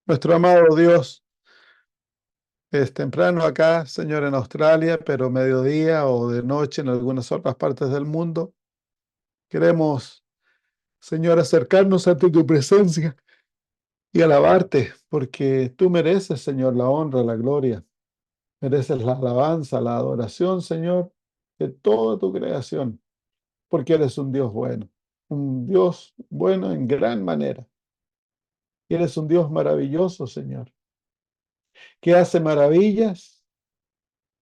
Nuestro amado Dios, es temprano acá, Señor, en Australia, pero mediodía o de noche en algunas otras partes del mundo. Queremos, Señor, acercarnos ante tu presencia y alabarte, porque tú mereces, Señor, la honra, la gloria. Mereces la alabanza, la adoración, Señor, de toda tu creación, porque eres un Dios bueno en gran manera. Y eres un Dios maravilloso, Señor, que hace maravillas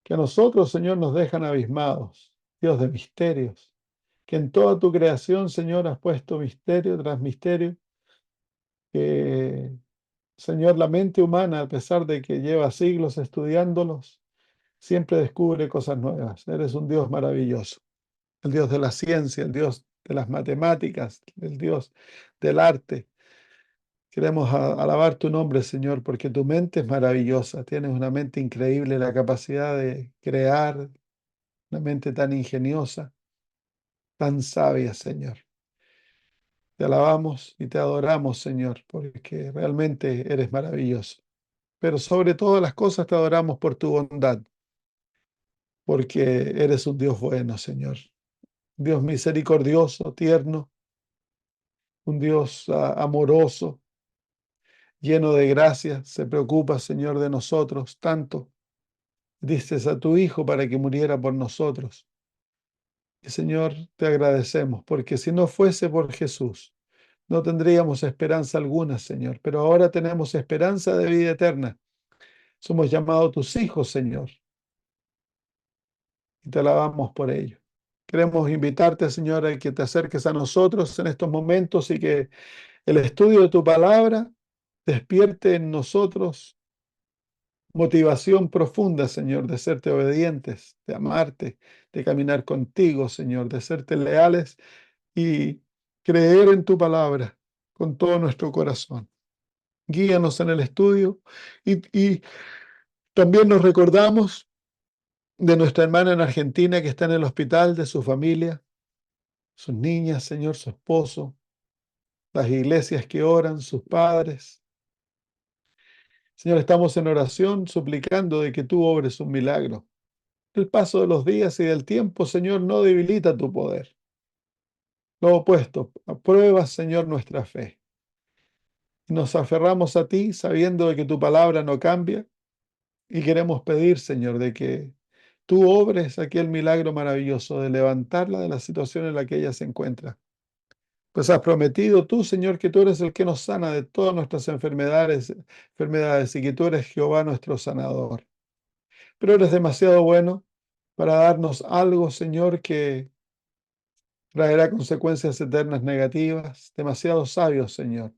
que a nosotros, Señor, nos dejan abismados, Dios de misterios, que en toda tu creación, Señor, has puesto misterio tras misterio, que, Señor, la mente humana, a pesar de que lleva siglos estudiándolos, siempre descubre cosas nuevas. Eres un Dios maravilloso, el Dios de la ciencia, el Dios de las matemáticas, el Dios del arte. Queremos alabar tu nombre, Señor, porque tu mente es maravillosa. Tienes una mente increíble, la capacidad de crear, una mente tan ingeniosa, tan sabia, Señor. Te alabamos y te adoramos, Señor, porque realmente eres maravilloso. Pero sobre todas las cosas te adoramos por tu bondad, porque eres un Dios bueno, Señor. Dios misericordioso, tierno, un Dios amoroso, lleno de gracia. Se preocupa, Señor, de nosotros tanto. Dices a tu Hijo para que muriera por nosotros. Y, Señor, te agradecemos, porque si no fuese por Jesús, no tendríamos esperanza alguna, Señor, pero ahora tenemos esperanza de vida eterna. Somos llamados tus hijos, Señor, y te alabamos por ello. Queremos invitarte, Señor, a que te acerques a nosotros en estos momentos y que el estudio de tu palabra despierte en nosotros motivación profunda, Señor, de serte obedientes, de amarte, de caminar contigo, Señor, de serte leales y creer en tu palabra con todo nuestro corazón. Guíanos en el estudio y también nos recordamos de nuestra hermana en Argentina que está en el hospital, de su familia, sus niñas, Señor, su esposo, las iglesias que oran, sus padres. Señor, estamos en oración suplicando de que tú obres un milagro. El paso de los días y del tiempo, Señor, no debilita tu poder. Lo opuesto, aprueba, Señor, nuestra fe. Nos aferramos a ti sabiendo de que tu palabra no cambia y queremos pedir, Señor, de que tú obres aquel milagro maravilloso de levantarla de la situación en la que ella se encuentra. Pues has prometido tú, Señor, que tú eres el que nos sana de todas nuestras enfermedades y que tú eres Jehová nuestro sanador. Pero eres demasiado bueno para darnos algo, Señor, que traerá consecuencias eternas negativas. Demasiado sabio, Señor,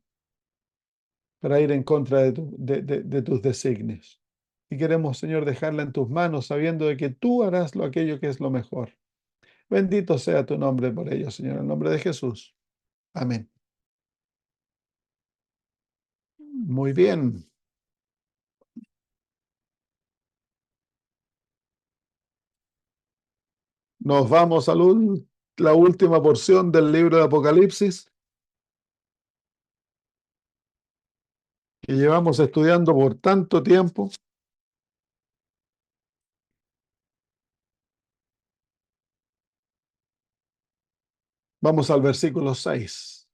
para ir en contra de tus designios. Y queremos, Señor, dejarla en tus manos, sabiendo de que tú harás aquello que es lo mejor. Bendito sea tu nombre por ello, Señor, en el nombre de Jesús. Amén. Muy bien. Nos vamos a la última porción del libro de Apocalipsis que llevamos estudiando por tanto tiempo. Vamos al versículo 6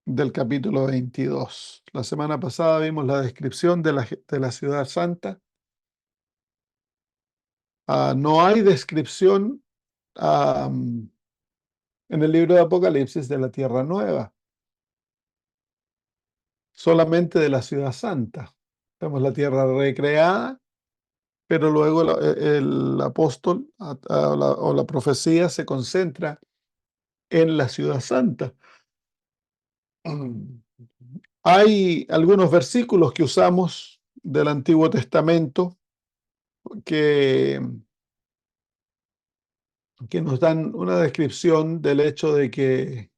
del capítulo 22. La semana pasada vimos la descripción de la ciudad santa. No hay descripción en el libro de Apocalipsis de la tierra nueva, solamente de la ciudad santa. Vemos la tierra recreada, pero luego el apóstol o la profecía se concentra en la ciudad santa. Hay algunos versículos que usamos del Antiguo Testamento que, que nos dan una descripción del hecho de que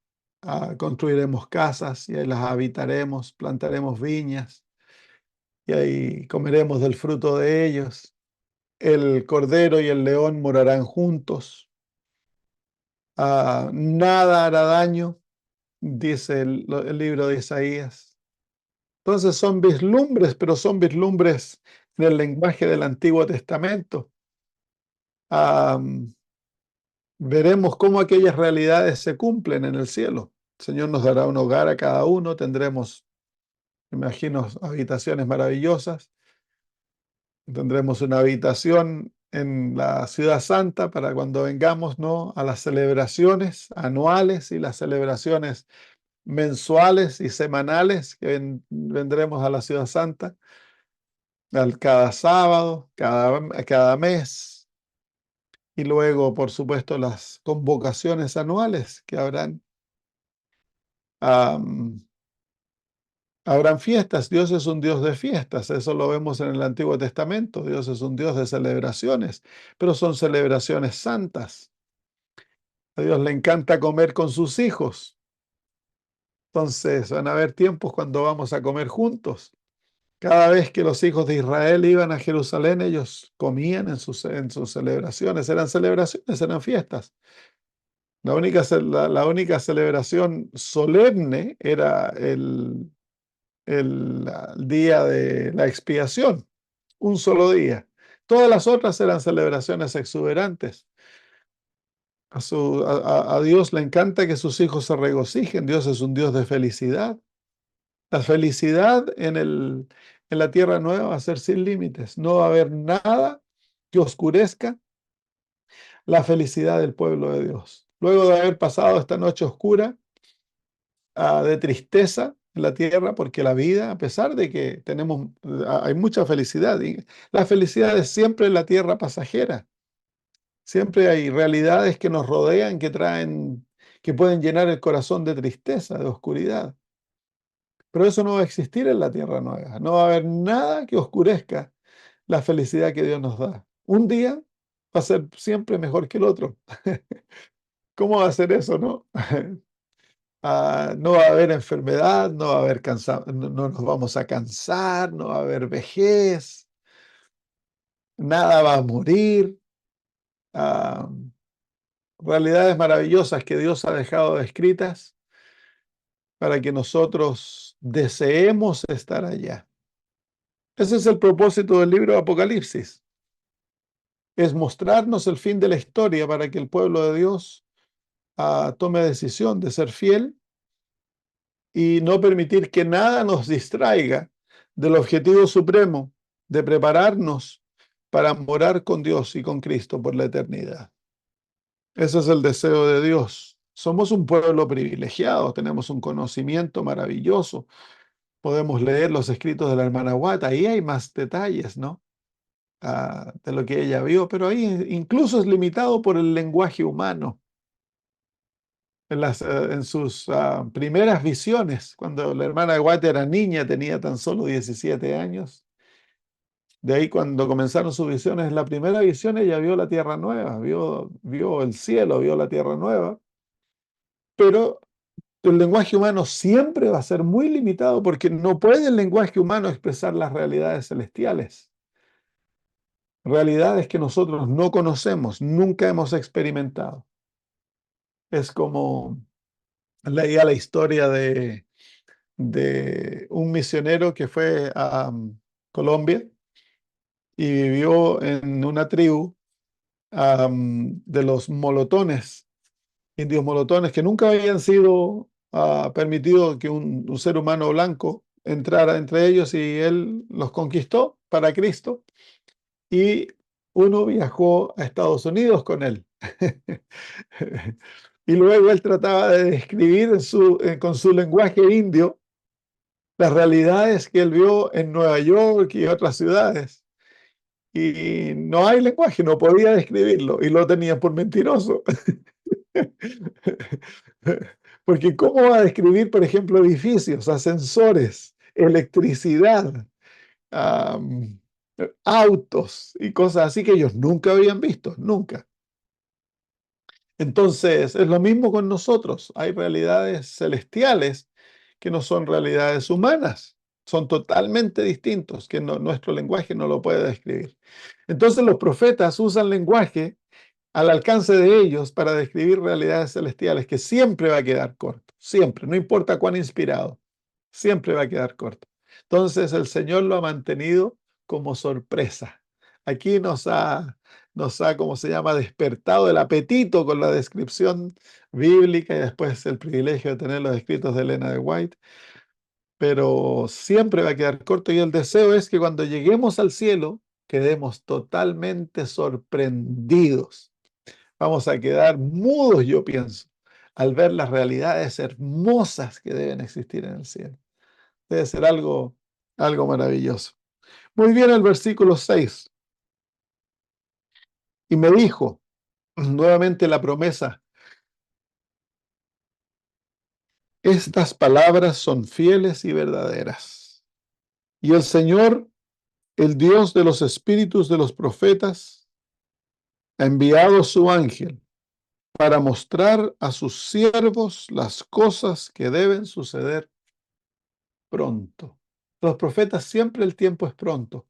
construiremos casas y ahí las habitaremos, plantaremos viñas y ahí comeremos del fruto de ellos. El cordero y el león morarán juntos. Nada hará daño, dice el libro de Isaías. Entonces son vislumbres, pero son vislumbres en el lenguaje del Antiguo Testamento. Am, Veremos cómo aquellas realidades se cumplen en el cielo. El Señor nos dará un hogar a cada uno, tendremos, me imagino, habitaciones maravillosas. Tendremos una habitación en la Ciudad Santa para cuando vengamos, ¿no?, a las celebraciones anuales y las celebraciones mensuales y semanales que vendremos a la Ciudad Santa cada sábado, cada mes, y luego, por supuesto, las convocaciones anuales que habrán. Am, Habrán fiestas. Dios es un Dios de fiestas. Eso lo vemos en el Antiguo Testamento. Dios es un Dios de celebraciones, pero son celebraciones santas. A Dios le encanta comer con sus hijos. Entonces van a haber tiempos cuando vamos a comer juntos. Cada vez que los hijos de Israel iban a Jerusalén, ellos comían en sus celebraciones, eran fiestas. La única celebración solemne era el día de la expiación, un solo día. Todas las otras eran celebraciones exuberantes. A Dios le encanta que sus hijos se regocijen. Dios es un Dios de felicidad. La felicidad en la tierra nueva va a ser sin límites. No va a haber nada que oscurezca la felicidad del pueblo de Dios. Luego de haber pasado esta noche oscura, de tristeza en la tierra, porque la vida, a pesar de que hay mucha felicidad, y la felicidad es siempre en la tierra pasajera. Siempre hay realidades que nos rodean que pueden llenar el corazón de tristeza, de oscuridad. Pero eso no va a existir en la tierra nueva. No va a haber nada que oscurezca la felicidad que Dios nos da. Un día va a ser siempre mejor que el otro. ¿Cómo va a ser eso, no? No va a haber enfermedad, no va a haber no nos vamos a cansar, no va a haber vejez, nada va a morir. Ah, Realidades maravillosas que Dios ha dejado escritas para que nosotros deseemos estar allá. Ese es el propósito del libro de Apocalipsis, es mostrarnos el fin de la historia para que el pueblo de Dios tome decisión de ser fiel y no permitir que nada nos distraiga del objetivo supremo de prepararnos para morar con Dios y con Cristo por la eternidad. Ese es el deseo de Dios. Somos un pueblo privilegiado, tenemos un conocimiento maravilloso. Podemos leer los escritos de la hermana Watt, ahí hay más detalles, ¿no? De lo que ella vio, pero ahí incluso es limitado por el lenguaje humano. En sus primeras visiones, cuando la hermana White era niña, tenía tan solo 17 años. De ahí cuando comenzaron sus visiones, en la primera visión ella vio la tierra nueva, vio el cielo, vio la tierra nueva, pero el lenguaje humano siempre va a ser muy limitado porque no puede el lenguaje humano expresar las realidades celestiales, realidades que nosotros no conocemos, nunca hemos experimentado. Es como leía la historia de un misionero que fue a Colombia y vivió en una tribu de los molotones, indios molotones, que nunca habían sido permitido que un ser humano blanco entrara entre ellos, y él los conquistó para Cristo y uno viajó a Estados Unidos con él. Y luego él trataba de describir con su lenguaje indio las realidades que él vio en Nueva York y otras ciudades. Y no hay lenguaje, no podía describirlo y lo tenía por mentiroso. Porque ¿cómo va a describir, por ejemplo, edificios, ascensores, electricidad, am, autos y cosas así que ellos nunca habían visto, nunca? Entonces, es lo mismo con nosotros. Hay realidades celestiales que no son realidades humanas. Son totalmente distintos, que nuestro lenguaje no lo puede describir. Entonces, los profetas usan lenguaje al alcance de ellos para describir realidades celestiales que siempre va a quedar corto, siempre, no importa cuán inspirado, siempre va a quedar corto. Entonces el Señor lo ha mantenido como sorpresa. Aquí ¿cómo se llama?, despertado el apetito con la descripción bíblica y después el privilegio de tener los escritos de Elena de White, pero siempre va a quedar corto y el deseo es que cuando lleguemos al cielo quedemos totalmente sorprendidos. Vamos a quedar mudos, yo pienso, al ver las realidades hermosas que deben existir en el cielo. Debe ser algo maravilloso. Muy bien, el versículo 6. Y me dijo, nuevamente la promesa, estas palabras son fieles y verdaderas. Y el Señor, el Dios de los espíritus de los profetas, ha enviado su ángel para mostrar a sus siervos las cosas que deben suceder pronto. Los profetas siempre el tiempo es pronto.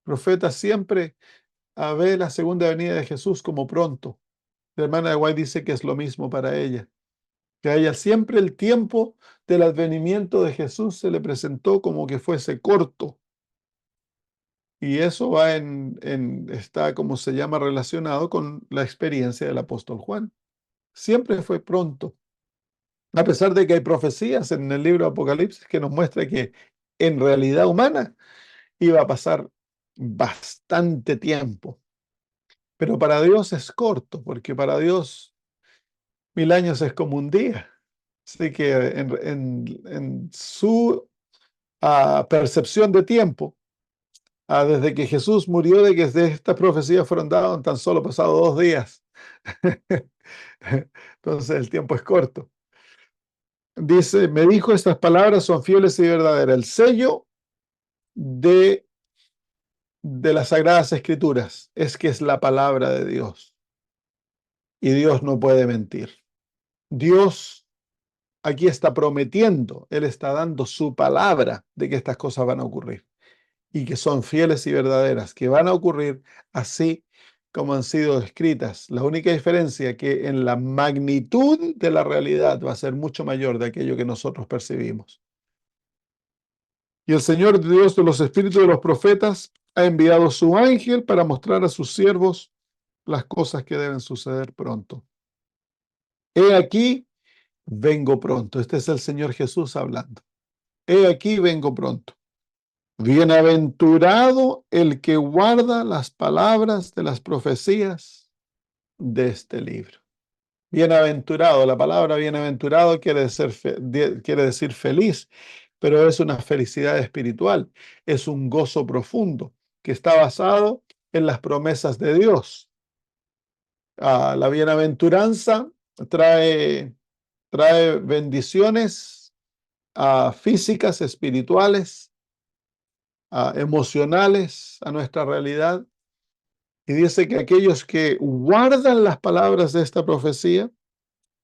Profetas siempre ve la segunda venida de Jesús como pronto. La hermana de White dice que es lo mismo para ella, que a ella siempre el tiempo del advenimiento de Jesús se le presentó como que fuese corto. Y eso está, como se llama, relacionado con la experiencia del apóstol Juan. Siempre fue pronto. A pesar de que hay profecías en el libro de Apocalipsis que nos muestra que en realidad humana iba a pasar bastante tiempo. Pero para Dios es corto, porque para Dios 1000 años es como un día. Así que en su percepción de tiempo, desde que Jesús murió, de que desde estas profecías fueron dadas, han tan solo pasado 2 días. Entonces el tiempo es corto. Dice, me dijo, estas palabras son fieles y verdaderas. El sello de las Sagradas Escrituras es que es la palabra de Dios. Y Dios no puede mentir. Dios aquí está prometiendo, Él está dando su palabra de que estas cosas van a ocurrir y que son fieles y verdaderas, que van a ocurrir así como han sido escritas. La única diferencia es que en la magnitud de la realidad va a ser mucho mayor de aquello que nosotros percibimos. Y el Señor Dios de los espíritus de los profetas ha enviado su ángel para mostrar a sus siervos las cosas que deben suceder pronto. He aquí, vengo pronto. Este es el Señor Jesús hablando. He aquí, vengo pronto. Bienaventurado el que guarda las palabras de las profecías de este libro. Bienaventurado, la palabra bienaventurado quiere decir feliz, pero es una felicidad espiritual, es un gozo profundo que está basado en las promesas de Dios. La bienaventuranza trae bendiciones físicas, espirituales, emocionales a nuestra realidad. Y dice que aquellos que guardan las palabras de esta profecía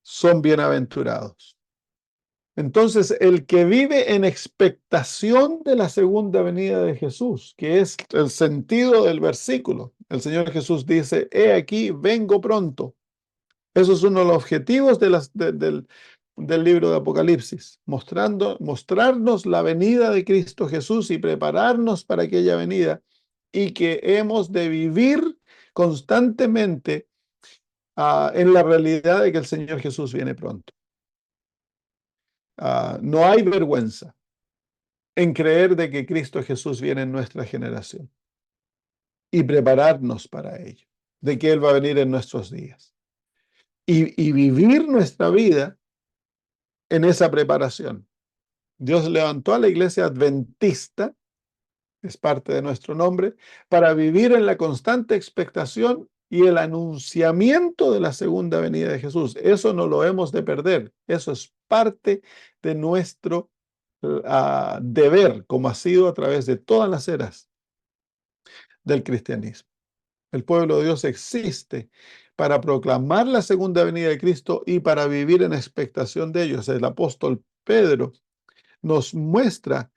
son bienaventurados. Entonces, el que vive en expectación de la segunda venida de Jesús, que es el sentido del versículo, el Señor Jesús dice, he aquí, vengo pronto. Eso es uno de los objetivos del libro de Apocalipsis, mostrarnos la venida de Cristo Jesús y prepararnos para aquella venida, y que hemos de vivir constantemente en la realidad de que el Señor Jesús viene pronto. No hay vergüenza en creer de que Cristo Jesús viene en nuestra generación y prepararnos para ello, de que Él va a venir en nuestros días y vivir nuestra vida en esa preparación. Dios levantó a la iglesia adventista, es parte de nuestro nombre, para vivir en la constante expectación y el anunciamiento de la segunda venida de Jesús. Eso no lo hemos de perder. Eso es parte de nuestro deber, como ha sido a través de todas las eras del cristianismo. El pueblo de Dios existe para proclamar la segunda venida de Cristo y para vivir en expectación de ellos. El apóstol Pedro nos muestra,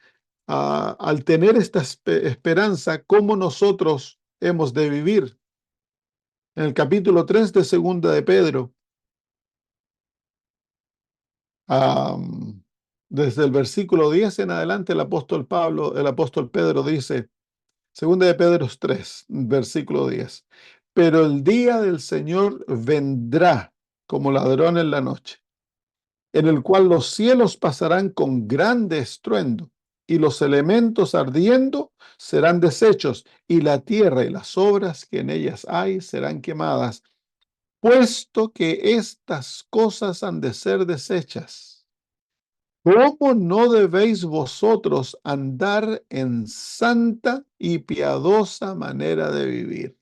al tener esta esperanza, cómo nosotros hemos de vivir. En el capítulo 3 de Segunda de Pedro, Desde el versículo 10 en adelante, el apóstol Pedro dice, segunda de Pedro 3, versículo 10, pero el día del Señor vendrá como ladrón en la noche, en el cual los cielos pasarán con grande estruendo, y los elementos ardiendo serán deshechos, y la tierra y las obras que en ellas hay serán quemadas, puesto que estas cosas han de ser deshechas. ¿Cómo no debéis vosotros andar en santa y piadosa manera de vivir,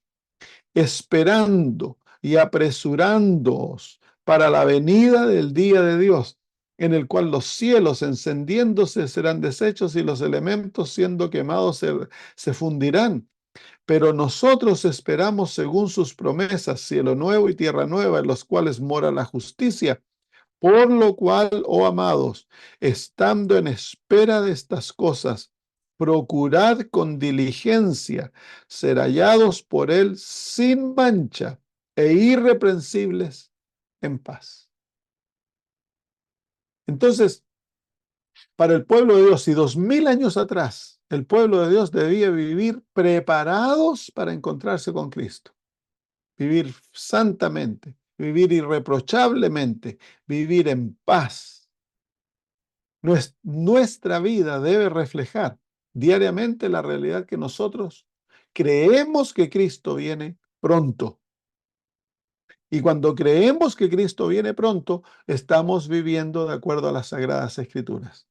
esperando y apresurándoos para la venida del día de Dios, en el cual los cielos encendiéndose serán deshechos y los elementos siendo quemados se fundirán? Pero nosotros esperamos según sus promesas cielo nuevo y tierra nueva, en los cuales mora la justicia. Por lo cual, oh amados, estando en espera de estas cosas, procurad con diligencia ser hallados por Él sin mancha e irreprensibles en paz. Entonces, para el pueblo de Dios, y 2000 años atrás, el pueblo de Dios debía vivir preparados para encontrarse con Cristo, vivir santamente, vivir irreprochablemente, vivir en paz. Nuestra vida debe reflejar diariamente la realidad que nosotros creemos que Cristo viene pronto. Y cuando creemos que Cristo viene pronto, estamos viviendo de acuerdo a las Sagradas Escrituras.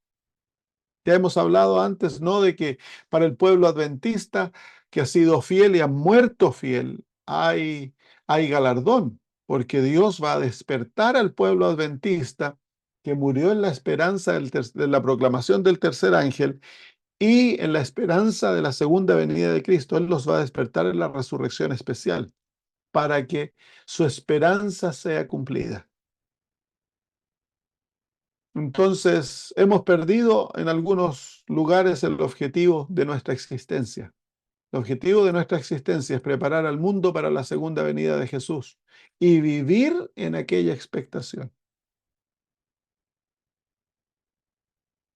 Ya hemos hablado antes, ¿no?, de que para el pueblo adventista que ha sido fiel y ha muerto fiel, hay galardón, porque Dios va a despertar al pueblo adventista que murió en la esperanza de la proclamación del tercer ángel y en la esperanza de la segunda venida de Cristo. Él los va a despertar en la resurrección especial para que su esperanza sea cumplida. Entonces, hemos perdido en algunos lugares el objetivo de nuestra existencia. El objetivo de nuestra existencia es preparar al mundo para la segunda venida de Jesús y vivir en aquella expectación.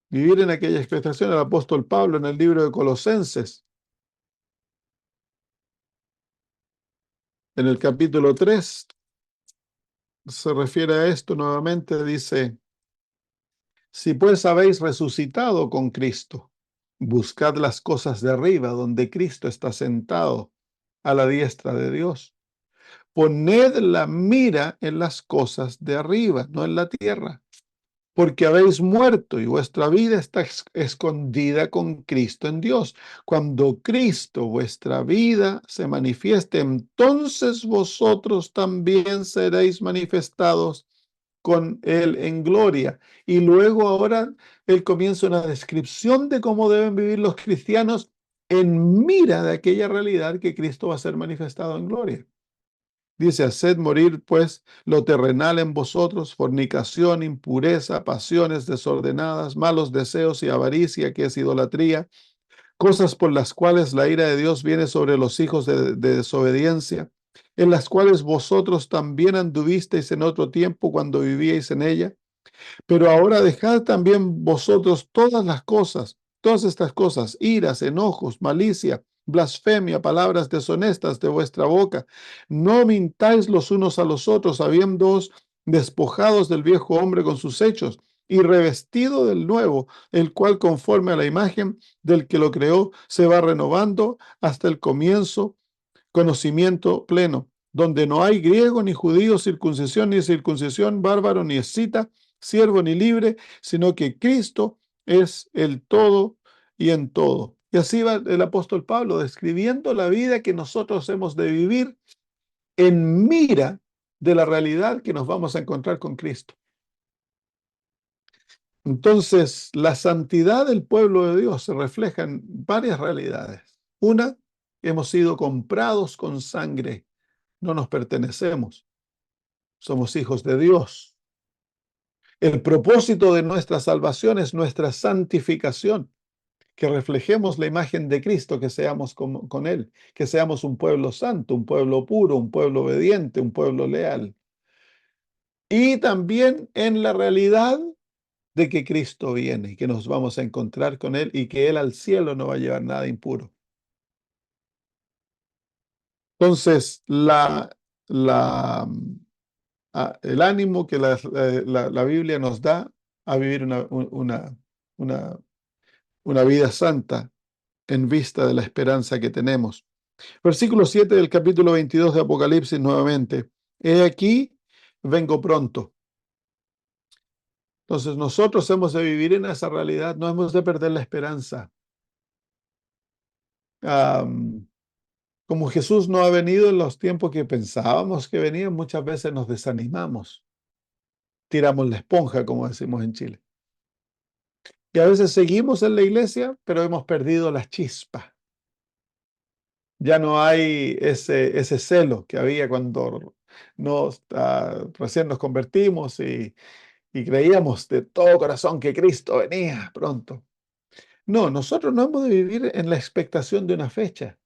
Vivir en aquella expectación. El apóstol Pablo en el libro de Colosenses, en el capítulo 3, se refiere a esto nuevamente, dice, si pues habéis resucitado con Cristo, buscad las cosas de arriba, donde Cristo está sentado a la diestra de Dios. Poned la mira en las cosas de arriba, no en la tierra, porque habéis muerto y vuestra vida está escondida con Cristo en Dios. Cuando Cristo, vuestra vida, se manifieste, entonces vosotros también seréis manifestados con Él en gloria. Y luego ahora Él comienza una descripción de cómo deben vivir los cristianos en mira de aquella realidad que Cristo va a ser manifestado en gloria. Dice, haced morir pues lo terrenal en vosotros, fornicación, impureza, pasiones desordenadas, malos deseos y avaricia, que es idolatría, cosas por las cuales la ira de Dios viene sobre los hijos de desobediencia, en las cuales vosotros también anduvisteis en otro tiempo cuando vivíais en ella. Pero ahora dejad también vosotros todas estas cosas, iras, enojos, malicia, blasfemia, palabras deshonestas de vuestra boca. No mintáis los unos a los otros, habiéndoos despojados del viejo hombre con sus hechos y revestido del nuevo, el cual conforme a la imagen del que lo creó, se va renovando hasta el conocimiento pleno, donde no hay griego ni judío, circuncisión ni circuncisión, bárbaro ni escita, siervo ni libre, sino que Cristo es el todo y en todo. Y así va el apóstol Pablo describiendo la vida que nosotros hemos de vivir en mira de la realidad que nos vamos a encontrar con Cristo. Entonces, la santidad del pueblo de Dios se refleja en varias realidades. Una, hemos sido comprados con sangre, no nos pertenecemos, somos hijos de Dios. El propósito de nuestra salvación es nuestra santificación, que reflejemos la imagen de Cristo, que seamos con Él, que seamos un pueblo santo, un pueblo puro, un pueblo obediente, un pueblo leal. Y también en la realidad de que Cristo viene, que nos vamos a encontrar con Él y que Él al cielo no va a llevar nada impuro. Entonces, la, el ánimo que la Biblia nos da a vivir una, una vida santa en vista de la esperanza que tenemos. Versículo 7 del capítulo 22 de Apocalipsis nuevamente. He aquí, vengo pronto. Entonces nosotros hemos de vivir en esa realidad, no hemos de perder la esperanza. Am, Como Jesús no ha venido en los tiempos que pensábamos que venía, muchas veces nos desanimamos, tiramos la esponja, como decimos en Chile. Y a veces seguimos en la iglesia, pero hemos perdido la chispa. Ya no hay ese celo que había cuando recién nos convertimos y creíamos de todo corazón que Cristo venía pronto. No, nosotros no hemos de vivir en la expectación de una fecha.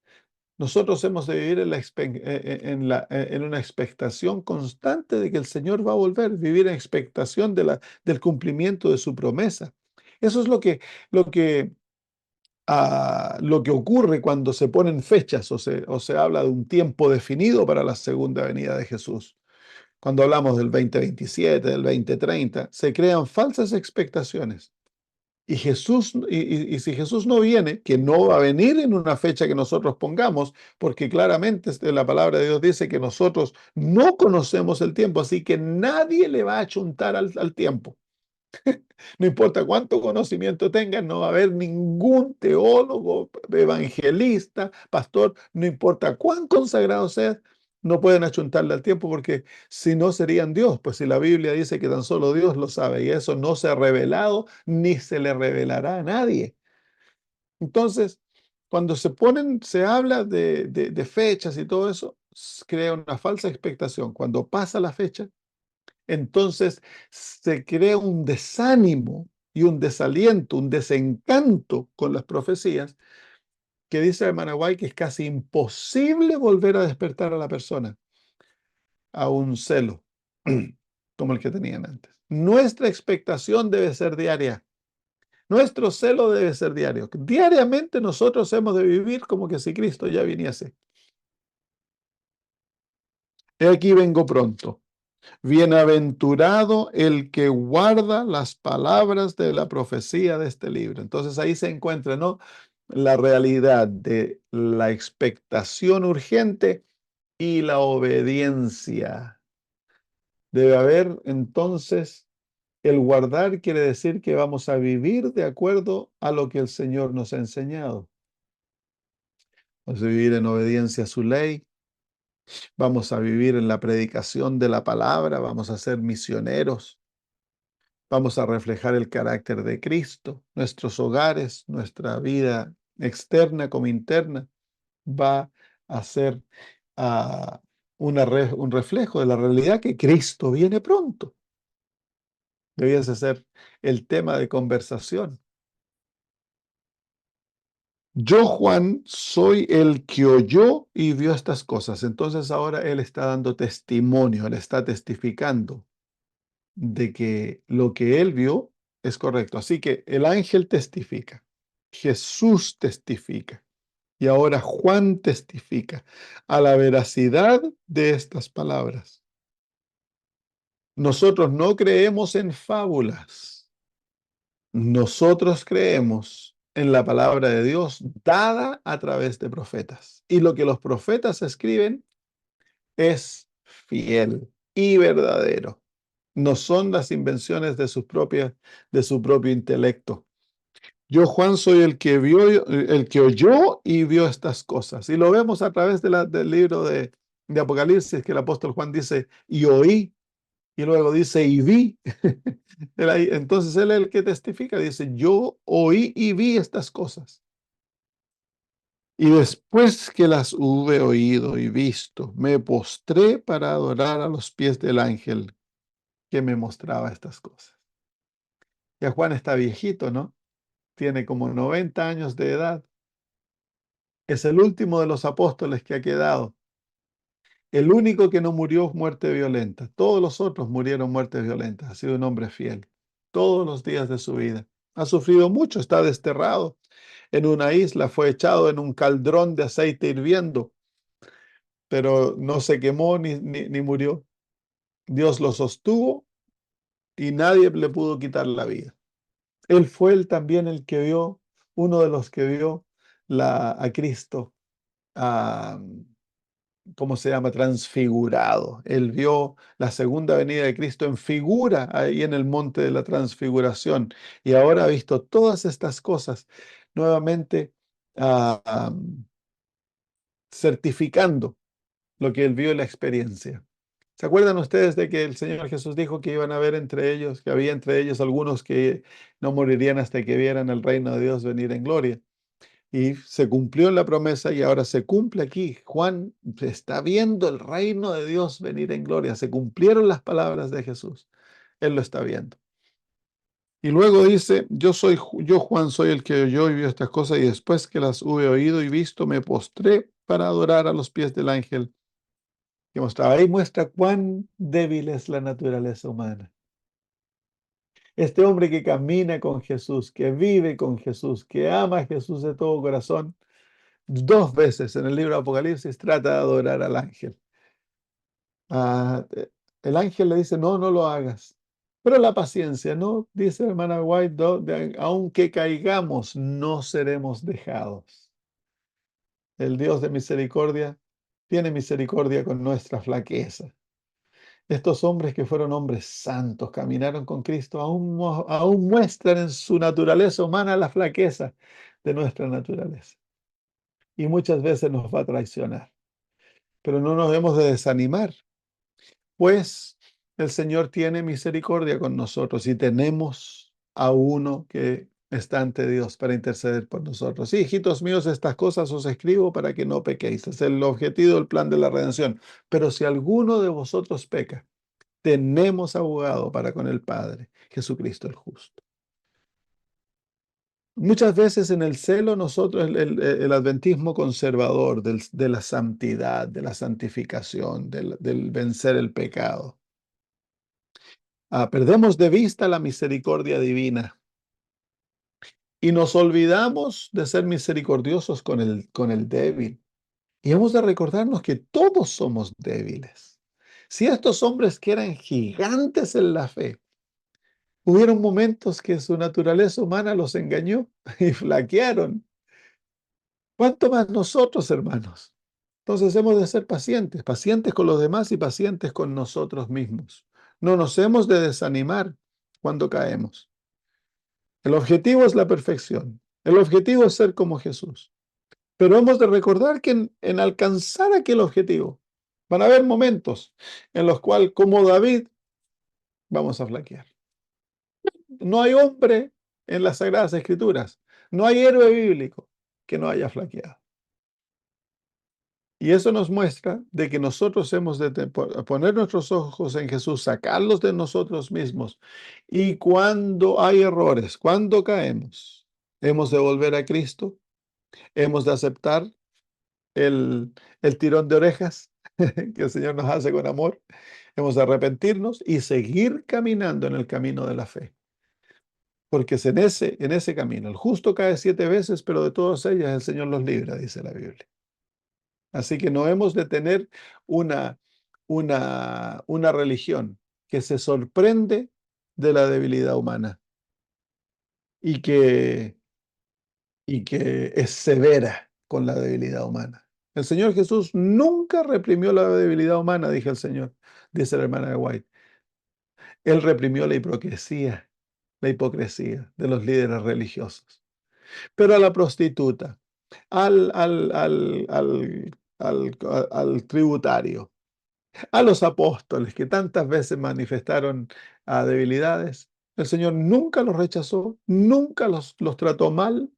Nosotros hemos de vivir en una expectación constante de que el Señor va a volver, vivir en expectación del cumplimiento de su promesa. Eso es lo que ocurre cuando se ponen fechas o se habla de un tiempo definido para la segunda venida de Jesús. Cuando hablamos del 2027, del 2030, se crean falsas expectaciones. Y si Jesús no viene, que no va a venir en una fecha que nosotros pongamos, porque claramente la palabra de Dios dice que nosotros no conocemos el tiempo, así que nadie le va a achuntar al tiempo. No importa cuánto conocimiento tengan, no va a haber ningún teólogo, evangelista, pastor, no importa cuán consagrado seas, no pueden achuntarle al tiempo porque si no serían Dios, pues si la Biblia dice que tan solo Dios lo sabe y eso no se ha revelado ni se le revelará a nadie. Entonces, cuando se habla de fechas y todo eso, crea una falsa expectación. Cuando pasa la fecha, entonces se crea un desánimo y un desaliento, un desencanto con las profecías, que dice Managuay que es casi imposible volver a despertar a la persona a un celo como el que tenían antes. Nuestra expectación debe ser diaria. Nuestro celo debe ser diario. Diariamente nosotros hemos de vivir como que si Cristo ya viniese. He aquí vengo pronto. Bienaventurado el que guarda las palabras de la profecía de este libro. Entonces ahí se encuentra, ¿no?, la realidad de la expectación urgente y la obediencia. Debe haber entonces el guardar quiere decir que vamos a vivir de acuerdo a lo que el Señor nos ha enseñado. Vamos a vivir en obediencia a su ley, vamos a vivir en la predicación de la palabra, vamos a ser misioneros. Vamos a reflejar el carácter de Cristo. Nuestros hogares, nuestra vida externa como interna, va a ser ah, un reflejo de la realidad que Cristo viene pronto. Debiese ser el tema de conversación. Yo, Juan, soy el que oyó y vio estas cosas. Entonces ahora él está dando testimonio, él está testificando de que lo que él vio es correcto. Así que el ángel testifica, Jesús testifica y ahora Juan testifica a la veracidad de estas palabras. Nosotros no creemos en fábulas, nosotros creemos en la palabra de Dios dada a través de profetas. Y lo que los profetas escriben es fiel y verdadero. No son las invenciones de su propio intelecto. Yo, Juan, soy el que vio, el que oyó y vio estas cosas. Y lo vemos a través del libro de Apocalipsis, que el apóstol Juan dice, y oí, y luego dice, y vi. Entonces él es el que testifica, dice, yo oí y vi estas cosas. Y después que las hube oído y visto, me postré para adorar a los pies del ángel que me mostraba estas cosas. Ya Juan está viejito, ¿no? Tiene como 90 años de edad. Es el último de los apóstoles que ha quedado. El único que no murió muerte violenta. Todos los otros murieron muertes violentas. Ha sido un hombre fiel. todos los días de su vida. Ha sufrido mucho, está desterrado en una isla, fue echado en un caldrón de aceite hirviendo, pero no se quemó ni murió. Dios lo sostuvo y nadie le pudo quitar la vida. Él fue también el que vio, uno de los que vio a Cristo, ah, ¿cómo se llama? Transfigurado. Él vio la segunda venida de Cristo en figura ahí en el monte de la transfiguración y ahora ha visto todas estas cosas nuevamente, ah, ah, certificando lo que él vio en la experiencia. ¿Se acuerdan ustedes de que el Señor Jesús dijo que iban a haber entre ellos, que había entre ellos algunos que no morirían hasta que vieran el reino de Dios venir en gloria? Y se cumplió en la promesa y ahora se cumple aquí. Juan está viendo el reino de Dios venir en gloria. Se cumplieron las palabras de Jesús. Él lo está viendo. Y luego dice, yo Juan soy el que oyó y vio estas cosas y después que las hube oído y visto, me postré para adorar a los pies del ángel que mostraba. Ahí muestra cuán débil es la naturaleza humana. Este hombre que camina con Jesús, que vive con Jesús, que ama a Jesús de todo corazón, dos veces en el libro de Apocalipsis trata de adorar al ángel. El ángel le dice, no, no lo hagas. Pero la paciencia, ¿no? Dice la hermana White, aunque caigamos, no seremos dejados. El Dios de misericordia tiene misericordia con nuestra flaqueza. Estos hombres que fueron hombres santos, caminaron con Cristo, aún muestran en su naturaleza humana la flaqueza de nuestra naturaleza. Y muchas veces nos va a traicionar. Pero no nos debemos de desanimar, pues el Señor tiene misericordia con nosotros y tenemos a uno que está ante Dios para interceder por nosotros. Sí, hijitos míos, estas cosas os escribo para que no pequéis. Es el objetivo del plan de la redención. Pero si alguno de vosotros peca, tenemos abogado para con el Padre, Jesucristo el justo. Muchas veces en el celo nosotros, el adventismo conservador de la santidad, de la santificación, del vencer el pecado, perdemos de vista la misericordia divina y nos olvidamos de ser misericordiosos con el débil. Y hemos de recordarnos que todos somos débiles. Si estos hombres que eran gigantes en la fe, hubieron momentos que su naturaleza humana los engañó y flaquearon, ¿cuánto más nosotros, hermanos? Entonces hemos de ser pacientes, pacientes con los demás y pacientes con nosotros mismos. No nos hemos de desanimar cuando caemos. El objetivo es la perfección. El objetivo es ser como Jesús. Pero hemos de recordar que en alcanzar aquel objetivo van a haber momentos en los cuales, como David, vamos a flaquear. No hay hombre en las Sagradas Escrituras, no hay héroe bíblico que no haya flaqueado. Y eso nos muestra de que nosotros hemos de poner nuestros ojos en Jesús, sacarlos de nosotros mismos. Y cuando hay errores, cuando caemos, hemos de volver a Cristo, hemos de aceptar el tirón de orejas que el Señor nos hace con amor, hemos de arrepentirnos y seguir caminando en el camino de la fe. Porque es en ese camino. El justo cae 7 veces, pero de todas ellas el Señor los libra, dice la Biblia. Así que no hemos de tener una, una religión que se sorprende de la debilidad humana y que es severa con la debilidad humana. El Señor Jesús nunca reprimió la debilidad humana, dice el Señor, dice la hermana de White. Él reprimió la hipocresía de los líderes religiosos. Pero a la prostituta, al, al, al, al, al tributario, a los apóstoles que tantas veces manifestaron debilidades, el Señor nunca los rechazó, nunca los trató mal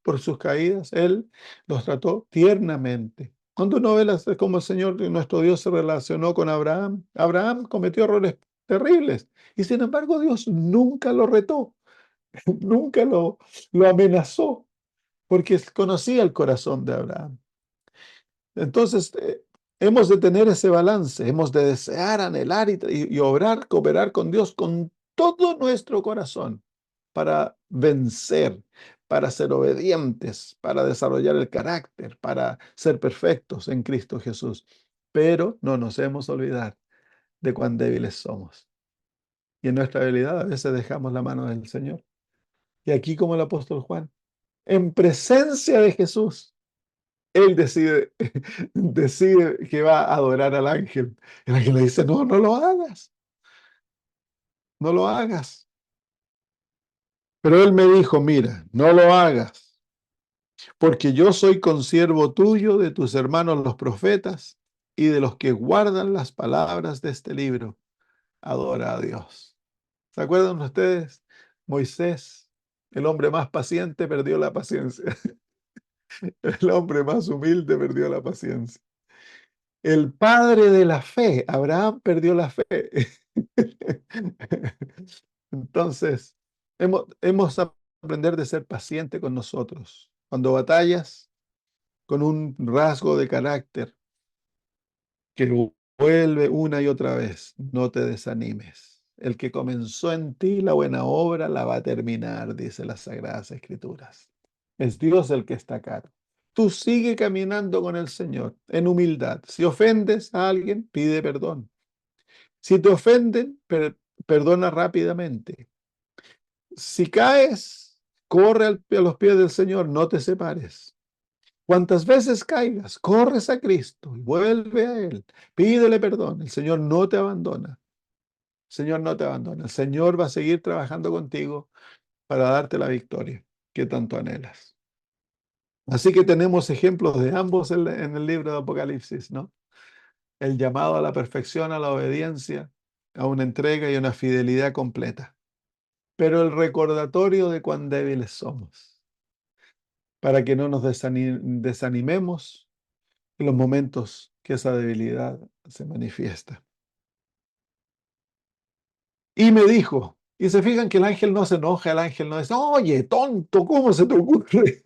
por sus caídas, Él los trató tiernamente. Cuando uno ve cómo el Señor, nuestro Dios, se relacionó con Abraham, Abraham cometió errores terribles y sin embargo Dios nunca lo retó, nunca lo amenazó, porque conocía el corazón de Abraham. Entonces, hemos de tener ese balance, hemos de desear, anhelar y obrar, cooperar con Dios con todo nuestro corazón para vencer, para ser obedientes, para desarrollar el carácter, para ser perfectos en Cristo Jesús. Pero no nos hemos olvidado de cuán débiles somos. Y en nuestra debilidad a veces dejamos la mano del Señor. Y aquí, como el apóstol Juan, en presencia de Jesús, él decide, decide que va a adorar al ángel. El ángel le dice, no, no lo hagas, no lo hagas. Pero él me dijo, mira, no lo hagas, porque yo soy consiervo tuyo, de tus hermanos los profetas y de los que guardan las palabras de este libro. Adora a Dios. ¿Se acuerdan ustedes? Moisés, el hombre más paciente, perdió la paciencia. El hombre más humilde perdió la paciencia. El padre de la fe, Abraham, perdió la fe. Entonces, hemos aprender de ser paciente con nosotros. Cuando batallas con un rasgo de carácter que vuelve una y otra vez, no te desanimes. El que comenzó en ti la buena obra la va a terminar, dice las Sagradas Escrituras. Es Dios el que está acá. Tú sigue caminando con el Señor en humildad. Si ofendes a alguien, pide perdón. Si te ofenden, perdona rápidamente. Si caes, corre a los pies del Señor, no te separes. Cuantas veces caigas, corres a Cristo y vuelve a Él. Pídele perdón. El Señor no te abandona. El Señor no te abandona. El Señor va a seguir trabajando contigo para darte la victoria que tanto anhelas. Así que tenemos ejemplos de ambos en el libro de Apocalipsis, ¿no? El llamado a la perfección, a la obediencia, a una entrega y una fidelidad completa. Pero el recordatorio de cuán débiles somos, para que no nos desanimemos en los momentos que esa debilidad se manifiesta. Y me dijo, y se fijan que el ángel no se enoja, el ángel no dice, oye, tonto, ¿cómo se te ocurre?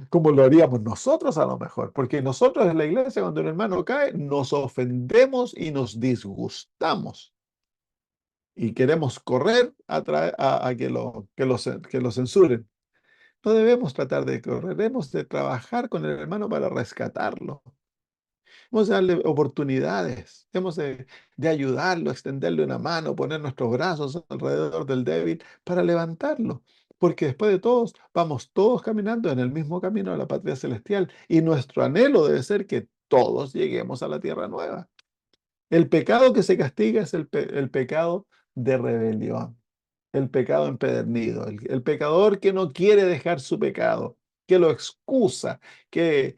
Como lo haríamos nosotros a lo mejor, porque nosotros en la iglesia, cuando un hermano cae, nos ofendemos y nos disgustamos. Y queremos correr a que lo censuren. No debemos tratar de correr, debemos de trabajar con el hermano para rescatarlo. Hemos de darle oportunidades, hemos de ayudarlo, extenderle una mano, poner nuestros brazos alrededor del débil para levantarlo. Porque después de todos, vamos todos caminando en el mismo camino a la patria celestial. Y nuestro anhelo debe ser que todos lleguemos a la tierra nueva. El pecado que se castiga es el pecado de rebelión, el pecado empedernido, el pecador que no quiere dejar su pecado, que lo excusa, que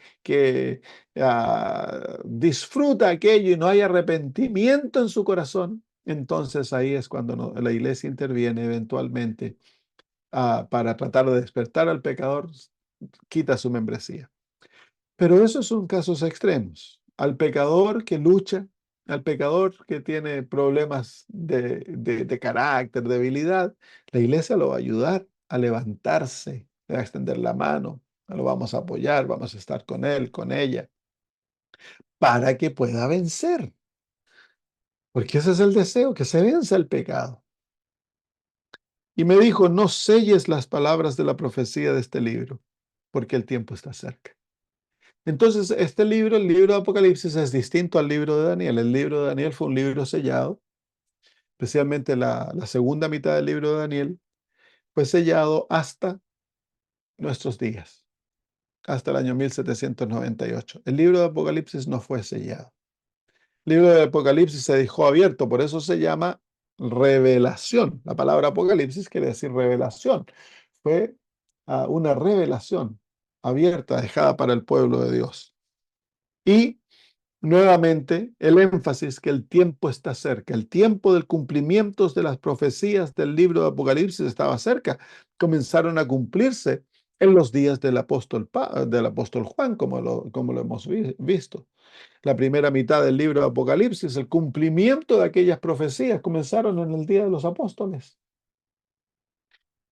disfruta aquello y no hay arrepentimiento en su corazón. Entonces ahí es cuando la iglesia interviene eventualmente para tratar de despertar al pecador, quita su membresía. Pero esos son casos extremos. Al pecador que lucha, al pecador que tiene problemas de carácter, debilidad, la iglesia lo va a ayudar a levantarse, le va a extender la mano, lo vamos a apoyar, vamos a estar con él, con ella, para que pueda vencer. Porque ese es el deseo, que se venza el pecado. Y me dijo, no selles las palabras de la profecía de este libro, porque el tiempo está cerca. Entonces, este libro, el libro de Apocalipsis, es distinto al libro de Daniel. El libro de Daniel fue un libro sellado, especialmente la segunda mitad del libro de Daniel, fue sellado hasta nuestros días, hasta el año 1798. El libro de Apocalipsis no fue sellado. El libro de Apocalipsis se dejó abierto, por eso se llama revelación. La palabra Apocalipsis quiere decir revelación. Fue una revelación abierta, dejada para el pueblo de Dios. Y nuevamente, el énfasis que el tiempo está cerca, el tiempo del cumplimiento de las profecías del libro de Apocalipsis estaba cerca. Comenzaron a cumplirse en los días del apóstol Juan, como lo hemos visto. La primera mitad del libro de Apocalipsis, el cumplimiento de aquellas profecías comenzaron en el día de los apóstoles.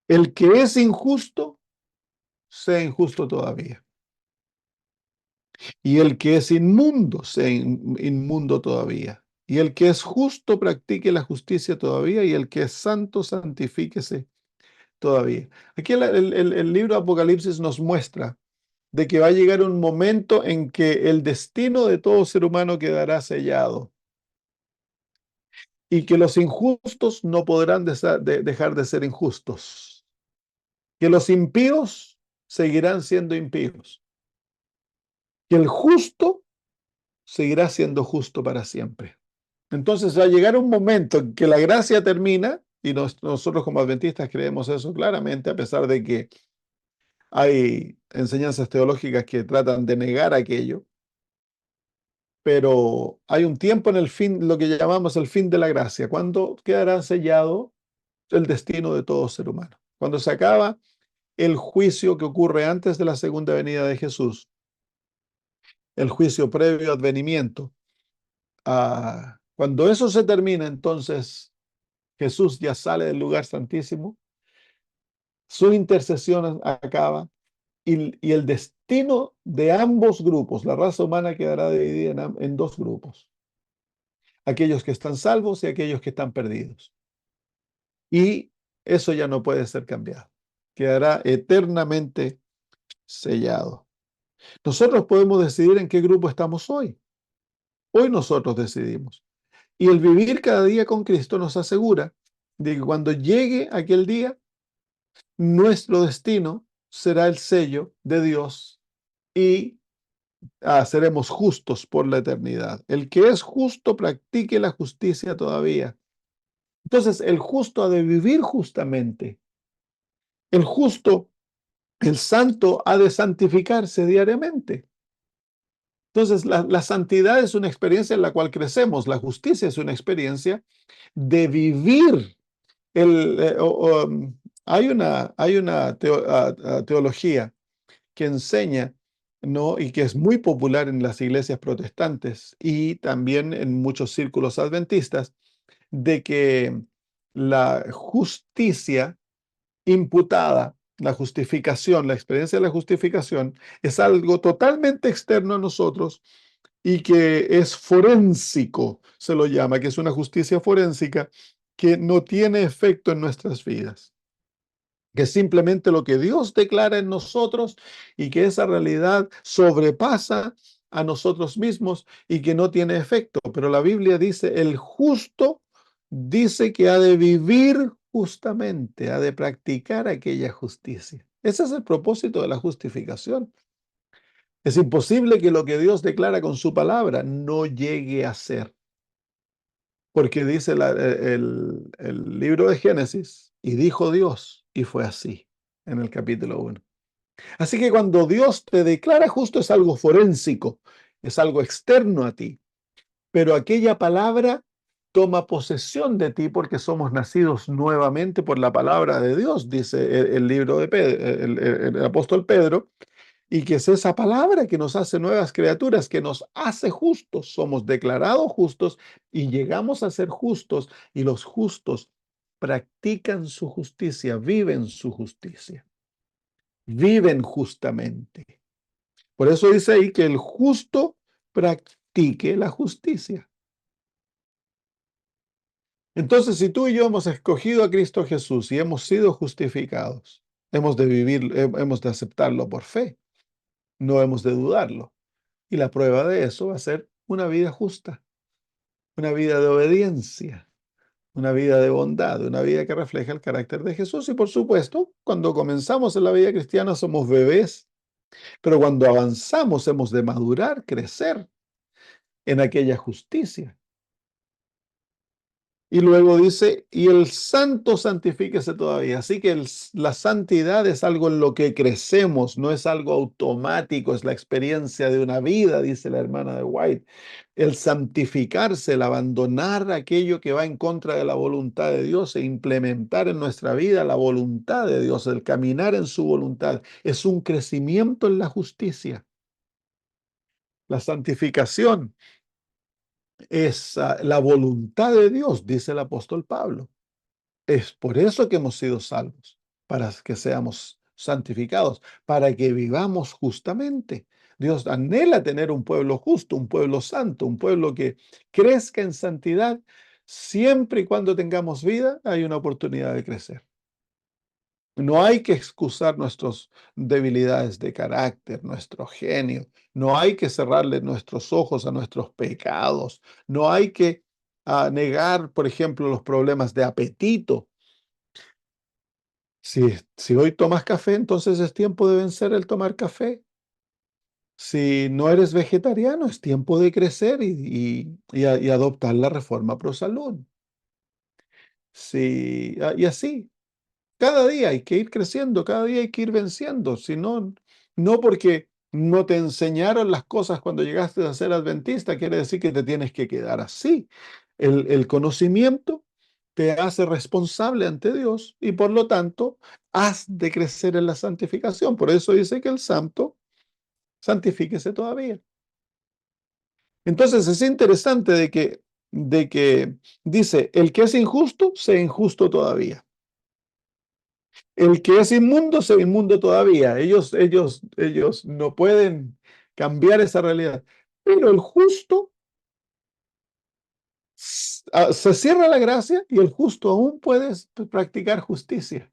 El que es injusto, sea injusto todavía. Y el que es inmundo, sea inmundo todavía. Y el que es justo practique la justicia todavía, y el que es santo santifíquese todavía. Aquí el libro de Apocalipsis nos muestra de que va a llegar un momento en que el destino de todo ser humano quedará sellado y que los injustos no podrán dejar de ser injustos, que los impíos seguirán siendo impíos, que el justo seguirá siendo justo para siempre. Entonces va a llegar un momento en que la gracia termina, y nosotros como adventistas creemos eso claramente, a pesar de que hay enseñanzas teológicas que tratan de negar aquello, pero hay un tiempo en el fin, lo que llamamos el fin de la gracia, cuando quedará sellado el destino de todo ser humano, cuando se acaba el juicio que ocurre antes de la segunda venida de Jesús, el juicio previo advenimiento. Cuando eso se termina, entonces Jesús ya sale del lugar santísimo, su intercesión acaba y el destino de ambos grupos, la raza humana quedará dividida en dos grupos, aquellos que están salvos y aquellos que están perdidos. Y eso ya no puede ser cambiado, quedará eternamente sellado. Nosotros podemos decidir en qué grupo estamos hoy. Hoy nosotros decidimos. Y el vivir cada día con Cristo nos asegura de que cuando llegue aquel día, nuestro destino será el sello de Dios y seremos justos por la eternidad. El que es justo practique la justicia todavía. Entonces, el justo ha de vivir justamente. El justo, el santo, ha de santificarse diariamente. Entonces, la santidad es una experiencia en la cual crecemos. La justicia es una experiencia de vivir. El, eh, o- um, hay una teología que enseña, ¿no? Y que es muy popular en las iglesias protestantes y también en muchos círculos adventistas, de que la justicia imputada, la justificación, la experiencia de la justificación, es algo totalmente externo a nosotros y que es forénsico, se lo llama, que es una justicia forénsica que no tiene efecto en nuestras vidas, que es simplemente lo que Dios declara en nosotros y que esa realidad sobrepasa a nosotros mismos y que no tiene efecto. Pero la Biblia dice, el justo dice que ha de vivir justamente, ha de practicar aquella justicia. Ese es el propósito de la justificación. Es imposible que lo que Dios declara con su palabra no llegue a ser, porque dice el libro de Génesis, y dijo Dios, y fue así, en el capítulo 1. Así que cuando Dios te declara justo es algo forénsico, es algo externo a ti, pero aquella palabra toma posesión de ti porque somos nacidos nuevamente por la palabra de Dios, dice el libro de Pedro, el apóstol Pedro, y que es esa palabra que nos hace nuevas criaturas, que nos hace justos. Somos declarados justos y llegamos a ser justos, y los justos practican su justicia, viven su justicia, viven justamente. Por eso dice ahí que el justo practique la justicia. Entonces, si tú y yo hemos escogido a Cristo Jesús y hemos sido justificados, hemos de vivir, hemos de aceptarlo por fe, no hemos de dudarlo. Y la prueba de eso va a ser una vida justa, una vida de obediencia, una vida de bondad, una vida que refleja el carácter de Jesús. Y por supuesto, cuando comenzamos en la vida cristiana somos bebés, pero cuando avanzamos hemos de madurar, crecer en aquella justicia. Y luego dice, y el santo santifíquese todavía. Así que la santidad es algo en lo que crecemos, no es algo automático, es la experiencia de una vida, dice la hermana de White. El santificarse, el abandonar aquello que va en contra de la voluntad de Dios e implementar en nuestra vida la voluntad de Dios, el caminar en su voluntad, es un crecimiento en la justicia. La santificación es la voluntad de Dios, dice el apóstol Pablo. Es por eso que hemos sido salvos, para que seamos santificados, para que vivamos justamente. Dios anhela tener un pueblo justo, un pueblo santo, un pueblo que crezca en santidad. Siempre y cuando tengamos vida, hay una oportunidad de crecer. No hay que excusar nuestras debilidades de carácter, nuestro genio. No hay que cerrarle nuestros ojos a nuestros pecados. No hay que negar, por ejemplo, los problemas de apetito. Si hoy tomas café, entonces es tiempo de vencer el tomar café. Si no eres vegetariano, es tiempo de crecer y adoptar la reforma pro salud. Y así. Cada día hay que ir creciendo, cada día hay que ir venciendo, si no, no porque no te enseñaron las cosas cuando llegaste a ser adventista, quiere decir que te tienes que quedar así. El conocimiento te hace responsable ante Dios y por lo tanto has de crecer en la santificación. Por eso dice que el santo santifíquese todavía. Entonces es interesante de que dice, el que es injusto, sea injusto todavía. El que es inmundo se inmundo todavía. Ellos no pueden cambiar esa realidad. Pero el justo se cierra la gracia y el justo aún puede practicar justicia.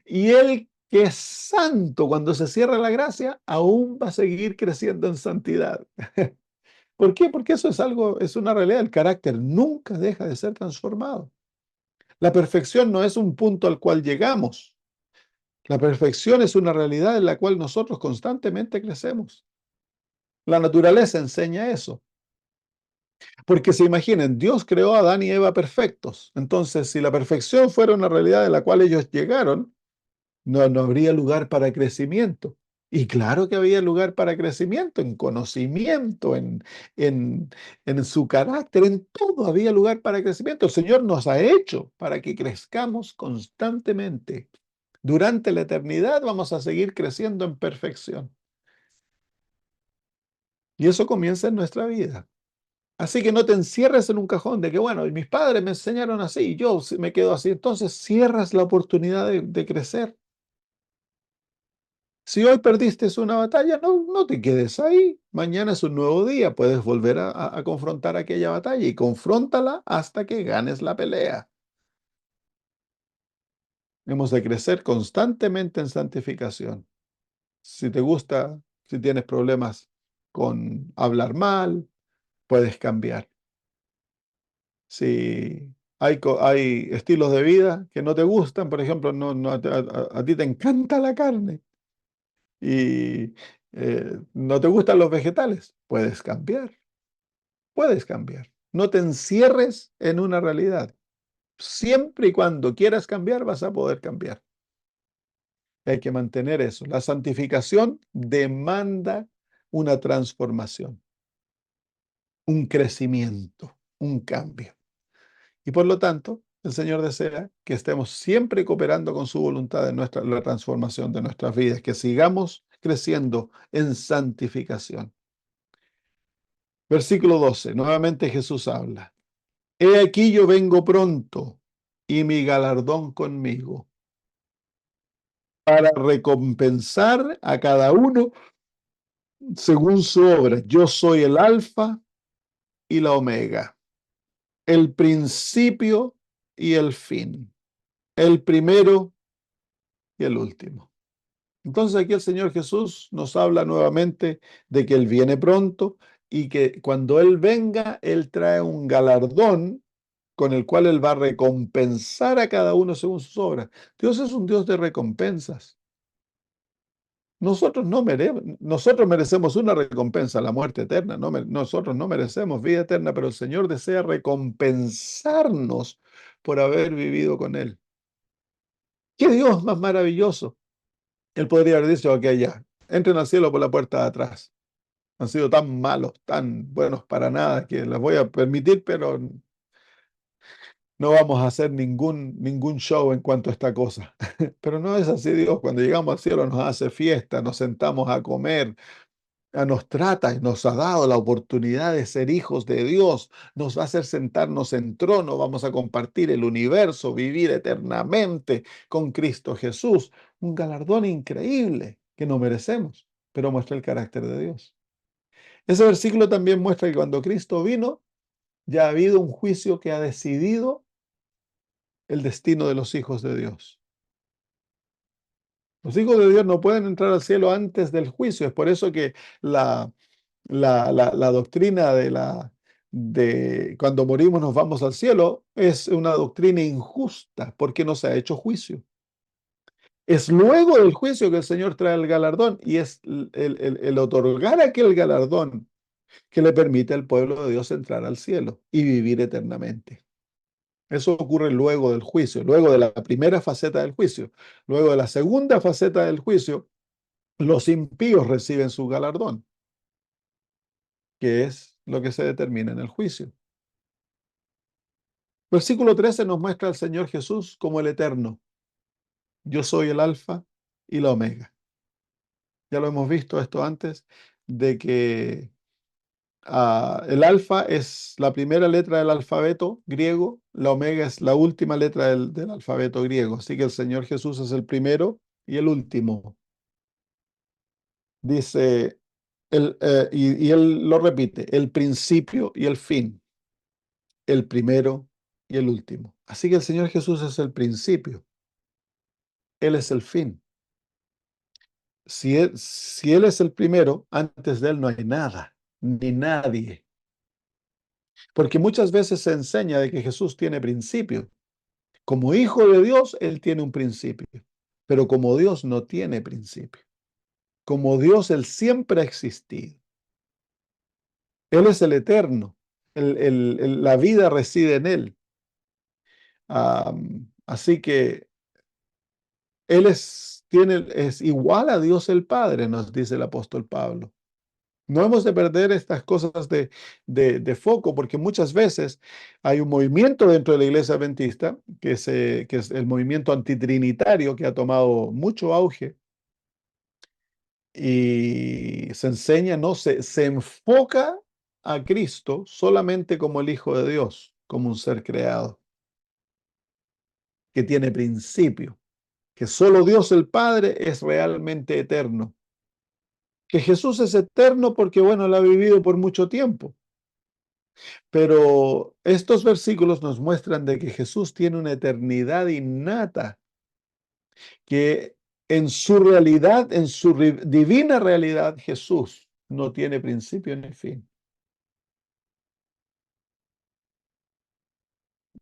Y el que es santo cuando se cierra la gracia aún va a seguir creciendo en santidad. ¿Por qué? Porque eso es algo, es una realidad. El carácter nunca deja de ser transformado. La perfección no es un punto al cual llegamos. La perfección es una realidad en la cual nosotros constantemente crecemos. La naturaleza enseña eso. Porque se imaginen, Dios creó a Adán y Eva perfectos. Entonces, si la perfección fuera una realidad en la cual ellos llegaron, no habría lugar para crecimiento. Y claro que había lugar para crecimiento, en conocimiento, en, en su carácter, en todo había lugar para crecimiento. El Señor nos ha hecho para que crezcamos constantemente. Durante la eternidad vamos a seguir creciendo en perfección. Y eso comienza en nuestra vida. Así que no te encierres en un cajón de que, bueno, mis padres me enseñaron así y yo me quedo así. Entonces cierras la oportunidad de crecer. Si hoy perdiste una batalla, no te quedes ahí. Mañana es un nuevo día. Puedes volver a confrontar aquella batalla y confróntala hasta que ganes la pelea. Hemos de crecer constantemente en santificación. Si te gusta, si tienes problemas con hablar mal, puedes cambiar. Si hay estilos de vida que no te gustan, por ejemplo, a ti te encanta la carne y no te gustan los vegetales, puedes cambiar. No te encierres en una realidad. Siempre y cuando quieras cambiar, vas a poder cambiar. Hay que mantener eso. La santificación demanda una transformación, un crecimiento, un cambio. Y por lo tanto, el Señor desea que estemos siempre cooperando con su voluntad en la transformación de nuestras vidas, que sigamos creciendo en santificación. Versículo 12, nuevamente Jesús habla. He aquí yo vengo pronto y mi galardón conmigo para recompensar a cada uno según su obra. Yo soy el alfa y la omega, el principio y el fin, el primero y el último. Entonces aquí el Señor Jesús nos habla nuevamente de que Él viene pronto y que cuando Él venga, Él trae un galardón con el cual Él va a recompensar a cada uno según sus obras. Dios es un Dios de recompensas. Nosotros merecemos una recompensa, la muerte eterna. Nosotros no merecemos vida eterna, pero el Señor desea recompensarnos por haber vivido con Él. ¡Qué Dios más maravilloso! Él podría haber dicho, ok, ya, entren al cielo por la puerta de atrás. Han sido tan malos, tan buenos para nada, que les voy a permitir, pero no vamos a hacer ningún show en cuanto a esta cosa. Pero no es así Dios. Cuando llegamos al cielo nos hace fiesta, nos sentamos a comer, nos trata y nos ha dado la oportunidad de ser hijos de Dios, nos va a hacer sentarnos en trono, vamos a compartir el universo, vivir eternamente con Cristo Jesús. Un galardón increíble que no merecemos, pero muestra el carácter de Dios. Ese versículo también muestra que cuando Cristo vino, ya ha habido un juicio que ha decidido el destino de los hijos de Dios. Los hijos de Dios no pueden entrar al cielo antes del juicio. Es por eso que la, la doctrina de cuando morimos nos vamos al cielo es una doctrina injusta porque no se ha hecho juicio. Es luego del juicio que el Señor trae el galardón y es el otorgar aquel galardón que le permite al pueblo de Dios entrar al cielo y vivir eternamente. Eso ocurre luego del juicio, luego de la primera faceta del juicio. Luego de la segunda faceta del juicio, los impíos reciben su galardón, que es lo que se determina en el juicio. Versículo 13 nos muestra al Señor Jesús como el eterno. Yo soy el alfa y la omega. Ya lo hemos visto esto antes, de que el alfa es la primera letra del alfabeto griego, la omega es la última letra del alfabeto griego. Así que el Señor Jesús es el primero y el último. Dice, y él lo repite, el principio y el fin, el primero y el último. Así que el Señor Jesús es el principio, Él es el fin. Si él es el primero, antes de Él no hay nada, ni nadie. Porque muchas veces se enseña de que Jesús tiene principio. Como hijo de Dios, Él tiene un principio, pero como Dios no tiene principio. Como Dios, Él siempre ha existido. Él es el eterno. La vida reside en Él. Así que Él es igual a Dios el Padre, nos dice el apóstol Pablo. No hemos de perder estas cosas de foco, porque muchas veces hay un movimiento dentro de la iglesia adventista, que es el movimiento antitrinitario, que ha tomado mucho auge, y se enseña, no, se enfoca a Cristo solamente como el Hijo de Dios, como un ser creado, que tiene principio, que solo Dios el Padre es realmente eterno, que Jesús es eterno porque, bueno, Él ha vivido por mucho tiempo. Pero estos versículos nos muestran de que Jesús tiene una eternidad innata, que en su realidad, en su divina realidad, Jesús no tiene principio ni fin.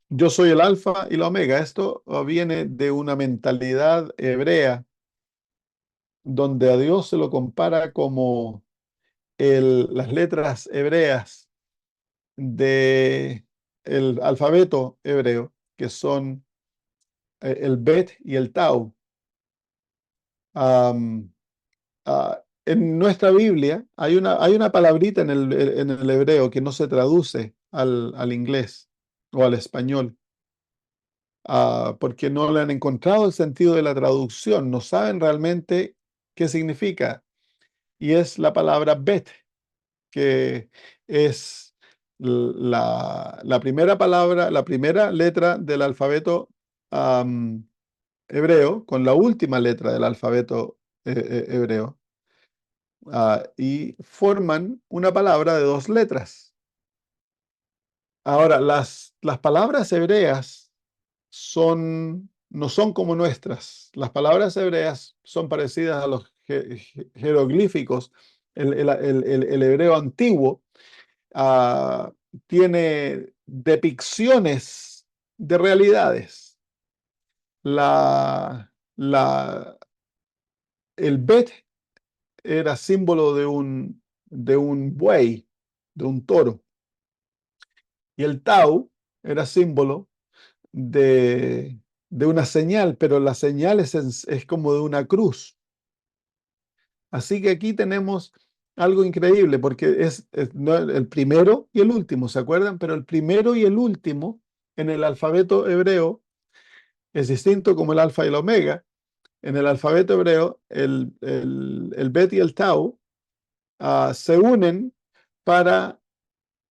Yo soy el alfa y la omega. Esto viene de una mentalidad hebrea donde a Dios se lo compara como las letras hebreas de el alfabeto hebreo, que son el Bet y el Tau. En nuestra Biblia hay una palabrita en el hebreo que no se traduce al inglés o al español, porque no le han encontrado el sentido de la traducción, no saben realmente qué significa. Y es la palabra Bet, que es la primera palabra, la primera letra del alfabeto hebreo con la última letra del alfabeto hebreo. Y forman una palabra de dos letras. Ahora, las palabras hebreas no son como nuestras. Las palabras hebreas son parecidas a los jeroglíficos. El hebreo antiguo ah, tiene depicciones de realidades. La, la, el Bet era símbolo de un buey, de un toro. Y el tau era símbolo de una señal, pero la señal es como de una cruz. Así que aquí tenemos algo increíble, porque no, el primero y el último, ¿se acuerdan? Pero el primero y el último en el alfabeto hebreo es distinto como el alfa y el omega. En el alfabeto hebreo, el bet y el tau se unen para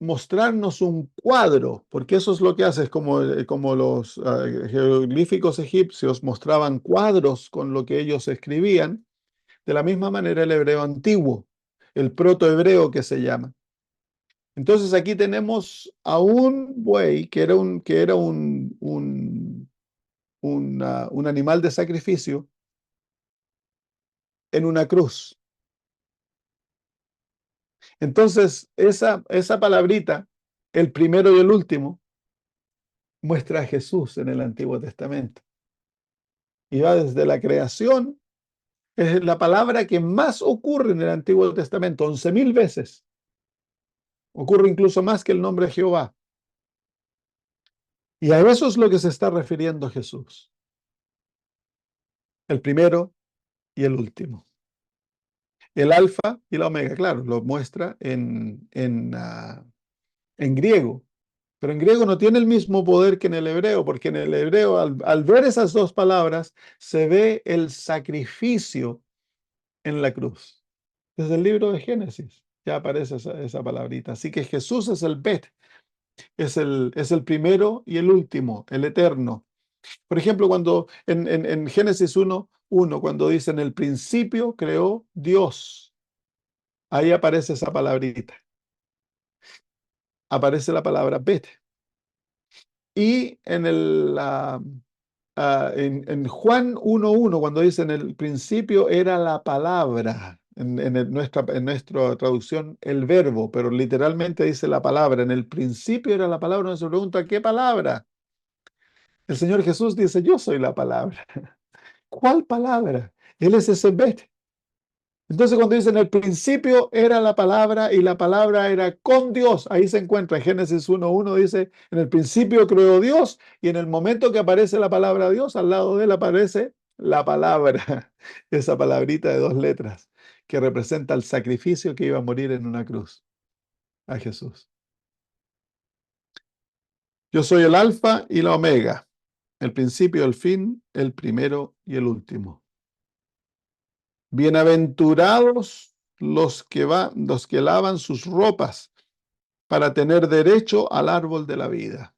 mostrarnos un cuadro, porque eso es lo que hace, es como los jeroglíficos egipcios mostraban cuadros con lo que ellos escribían, de la misma manera el hebreo antiguo, el protohebreo que se llama. Entonces aquí tenemos a un buey que era un animal de sacrificio en una cruz. Entonces esa palabrita, el primero y el último, muestra a Jesús en el Antiguo Testamento. Y va desde la creación, es la palabra que más ocurre en el Antiguo Testamento, 11.000 veces. Ocurre incluso más que el nombre de Jehová. Y a eso es lo que se está refiriendo Jesús. El primero y el último. El alfa y la omega, claro, lo muestra en griego. Pero en griego no tiene el mismo poder que en el hebreo, porque en el hebreo, al ver esas dos palabras, se ve el sacrificio en la cruz. Desde el libro de Génesis ya aparece esa palabrita. Así que Jesús es el Bet, es el primero y el último, el eterno. Por ejemplo, cuando en Génesis 1:1, cuando dice en el principio creó Dios, ahí aparece esa palabrita. Aparece la palabra Bet. Y en Juan 1:1, cuando dice en el principio era la palabra, en nuestra traducción el verbo, pero literalmente dice la palabra, en el principio era la palabra, uno se pregunta, ¿qué palabra? El Señor Jesús dice, yo soy la palabra. ¿Cuál palabra? Él es ese Bet. Entonces cuando dice en el principio era la palabra y la palabra era con Dios, ahí se encuentra en Génesis 1:1 dice, en el principio creó Dios y en el momento que aparece la palabra Dios, al lado de él aparece la palabra, esa palabrita de 2 letras que representa el sacrificio que iba a morir en una cruz a Jesús. Yo soy el alfa y la omega, el principio, el fin, el primero y el último. Bienaventurados los que lavan sus ropas para tener derecho al árbol de la vida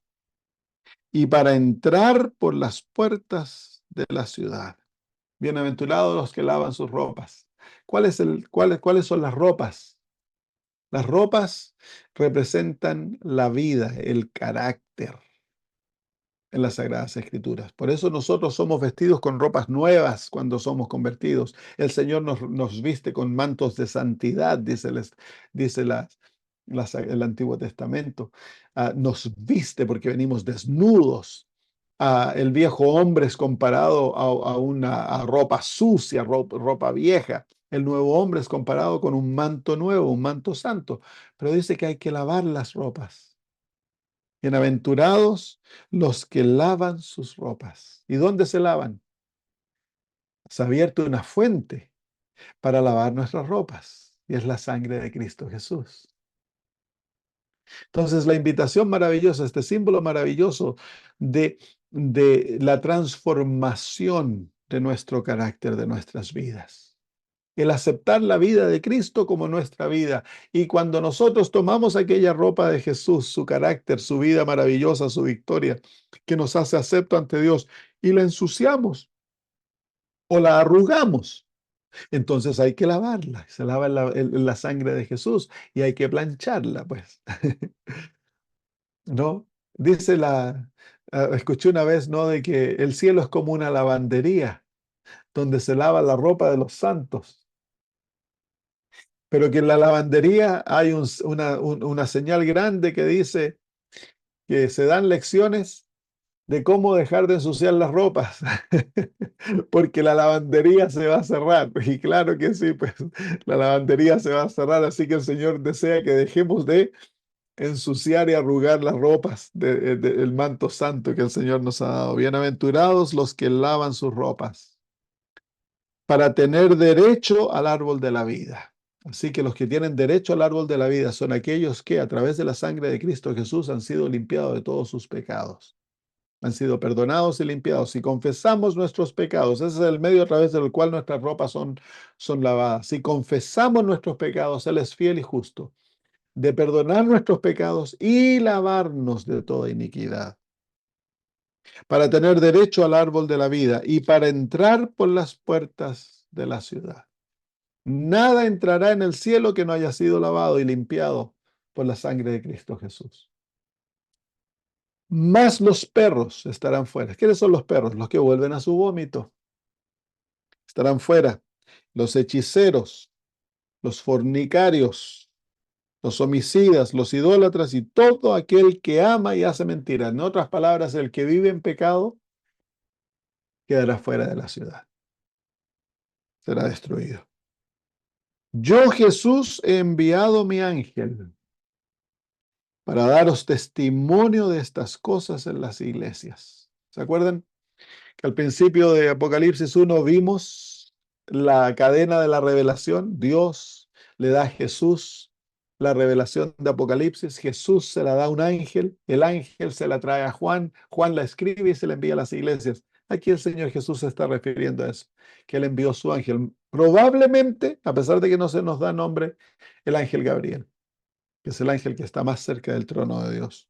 y para entrar por las puertas de la ciudad. Bienaventurados los que lavan sus ropas. ¿Cuáles son las ropas? Las ropas representan la vida, el carácter en las Sagradas Escrituras. Por eso nosotros somos vestidos con ropas nuevas cuando somos convertidos. El Señor nos viste con mantos de santidad, dice el Antiguo Testamento. Nos viste porque venimos desnudos. El viejo hombre es comparado a una ropa sucia, ropa vieja. El nuevo hombre es comparado con un manto nuevo, un manto santo. Pero dice que hay que lavar las ropas. Bienaventurados los que lavan sus ropas. ¿Y dónde se lavan? Se ha abierto una fuente para lavar nuestras ropas y es la sangre de Cristo Jesús. Entonces, la invitación maravillosa, este símbolo maravilloso de la transformación de nuestro carácter, de nuestras vidas. El aceptar la vida de Cristo como nuestra vida. Y cuando nosotros tomamos aquella ropa de Jesús, su carácter, su vida maravillosa, su victoria, que nos hace acepto ante Dios, y la ensuciamos o la arrugamos, entonces hay que lavarla. Se lava en la sangre de Jesús y hay que plancharla, pues. ¿No? Escuché una vez, ¿no? De que el cielo es como una lavandería donde se lava la ropa de los santos. Pero que en la lavandería hay una señal grande que dice que se dan lecciones de cómo dejar de ensuciar las ropas, porque la lavandería se va a cerrar. Y claro que sí, pues la lavandería se va a cerrar, así que el Señor desea que dejemos de ensuciar y arrugar las ropas del manto santo que el Señor nos ha dado. Bienaventurados los que lavan sus ropas para tener derecho al árbol de la vida. Así que los que tienen derecho al árbol de la vida son aquellos que a través de la sangre de Cristo Jesús han sido limpiados de todos sus pecados. Han sido perdonados y limpiados. Si confesamos nuestros pecados, ese es el medio a través del cual nuestras ropas son lavadas. Si confesamos nuestros pecados, Él es fiel y justo, de perdonar nuestros pecados y lavarnos de toda iniquidad, para tener derecho al árbol de la vida y para entrar por las puertas de la ciudad. Nada entrará en el cielo que no haya sido lavado y limpiado por la sangre de Cristo Jesús. Más los perros estarán fuera. ¿Quiénes son los perros? Los que vuelven a su vómito. Estarán fuera. Los hechiceros, los fornicarios, los homicidas, los idólatras y todo aquel que ama y hace mentira. En otras palabras, el que vive en pecado quedará fuera de la ciudad. Será destruido. Yo, Jesús, he enviado mi ángel para daros testimonio de estas cosas en las iglesias. ¿Se acuerdan que al principio de Apocalipsis 1 vimos la cadena de la revelación? Dios le da a Jesús la revelación de Apocalipsis, Jesús se la da a un ángel, el ángel se la trae a Juan, Juan la escribe y se la envía a las iglesias. Aquí el Señor Jesús se está refiriendo a eso, que Él envió su ángel. Probablemente, a pesar de que no se nos da nombre, el ángel Gabriel, que es el ángel que está más cerca del trono de Dios.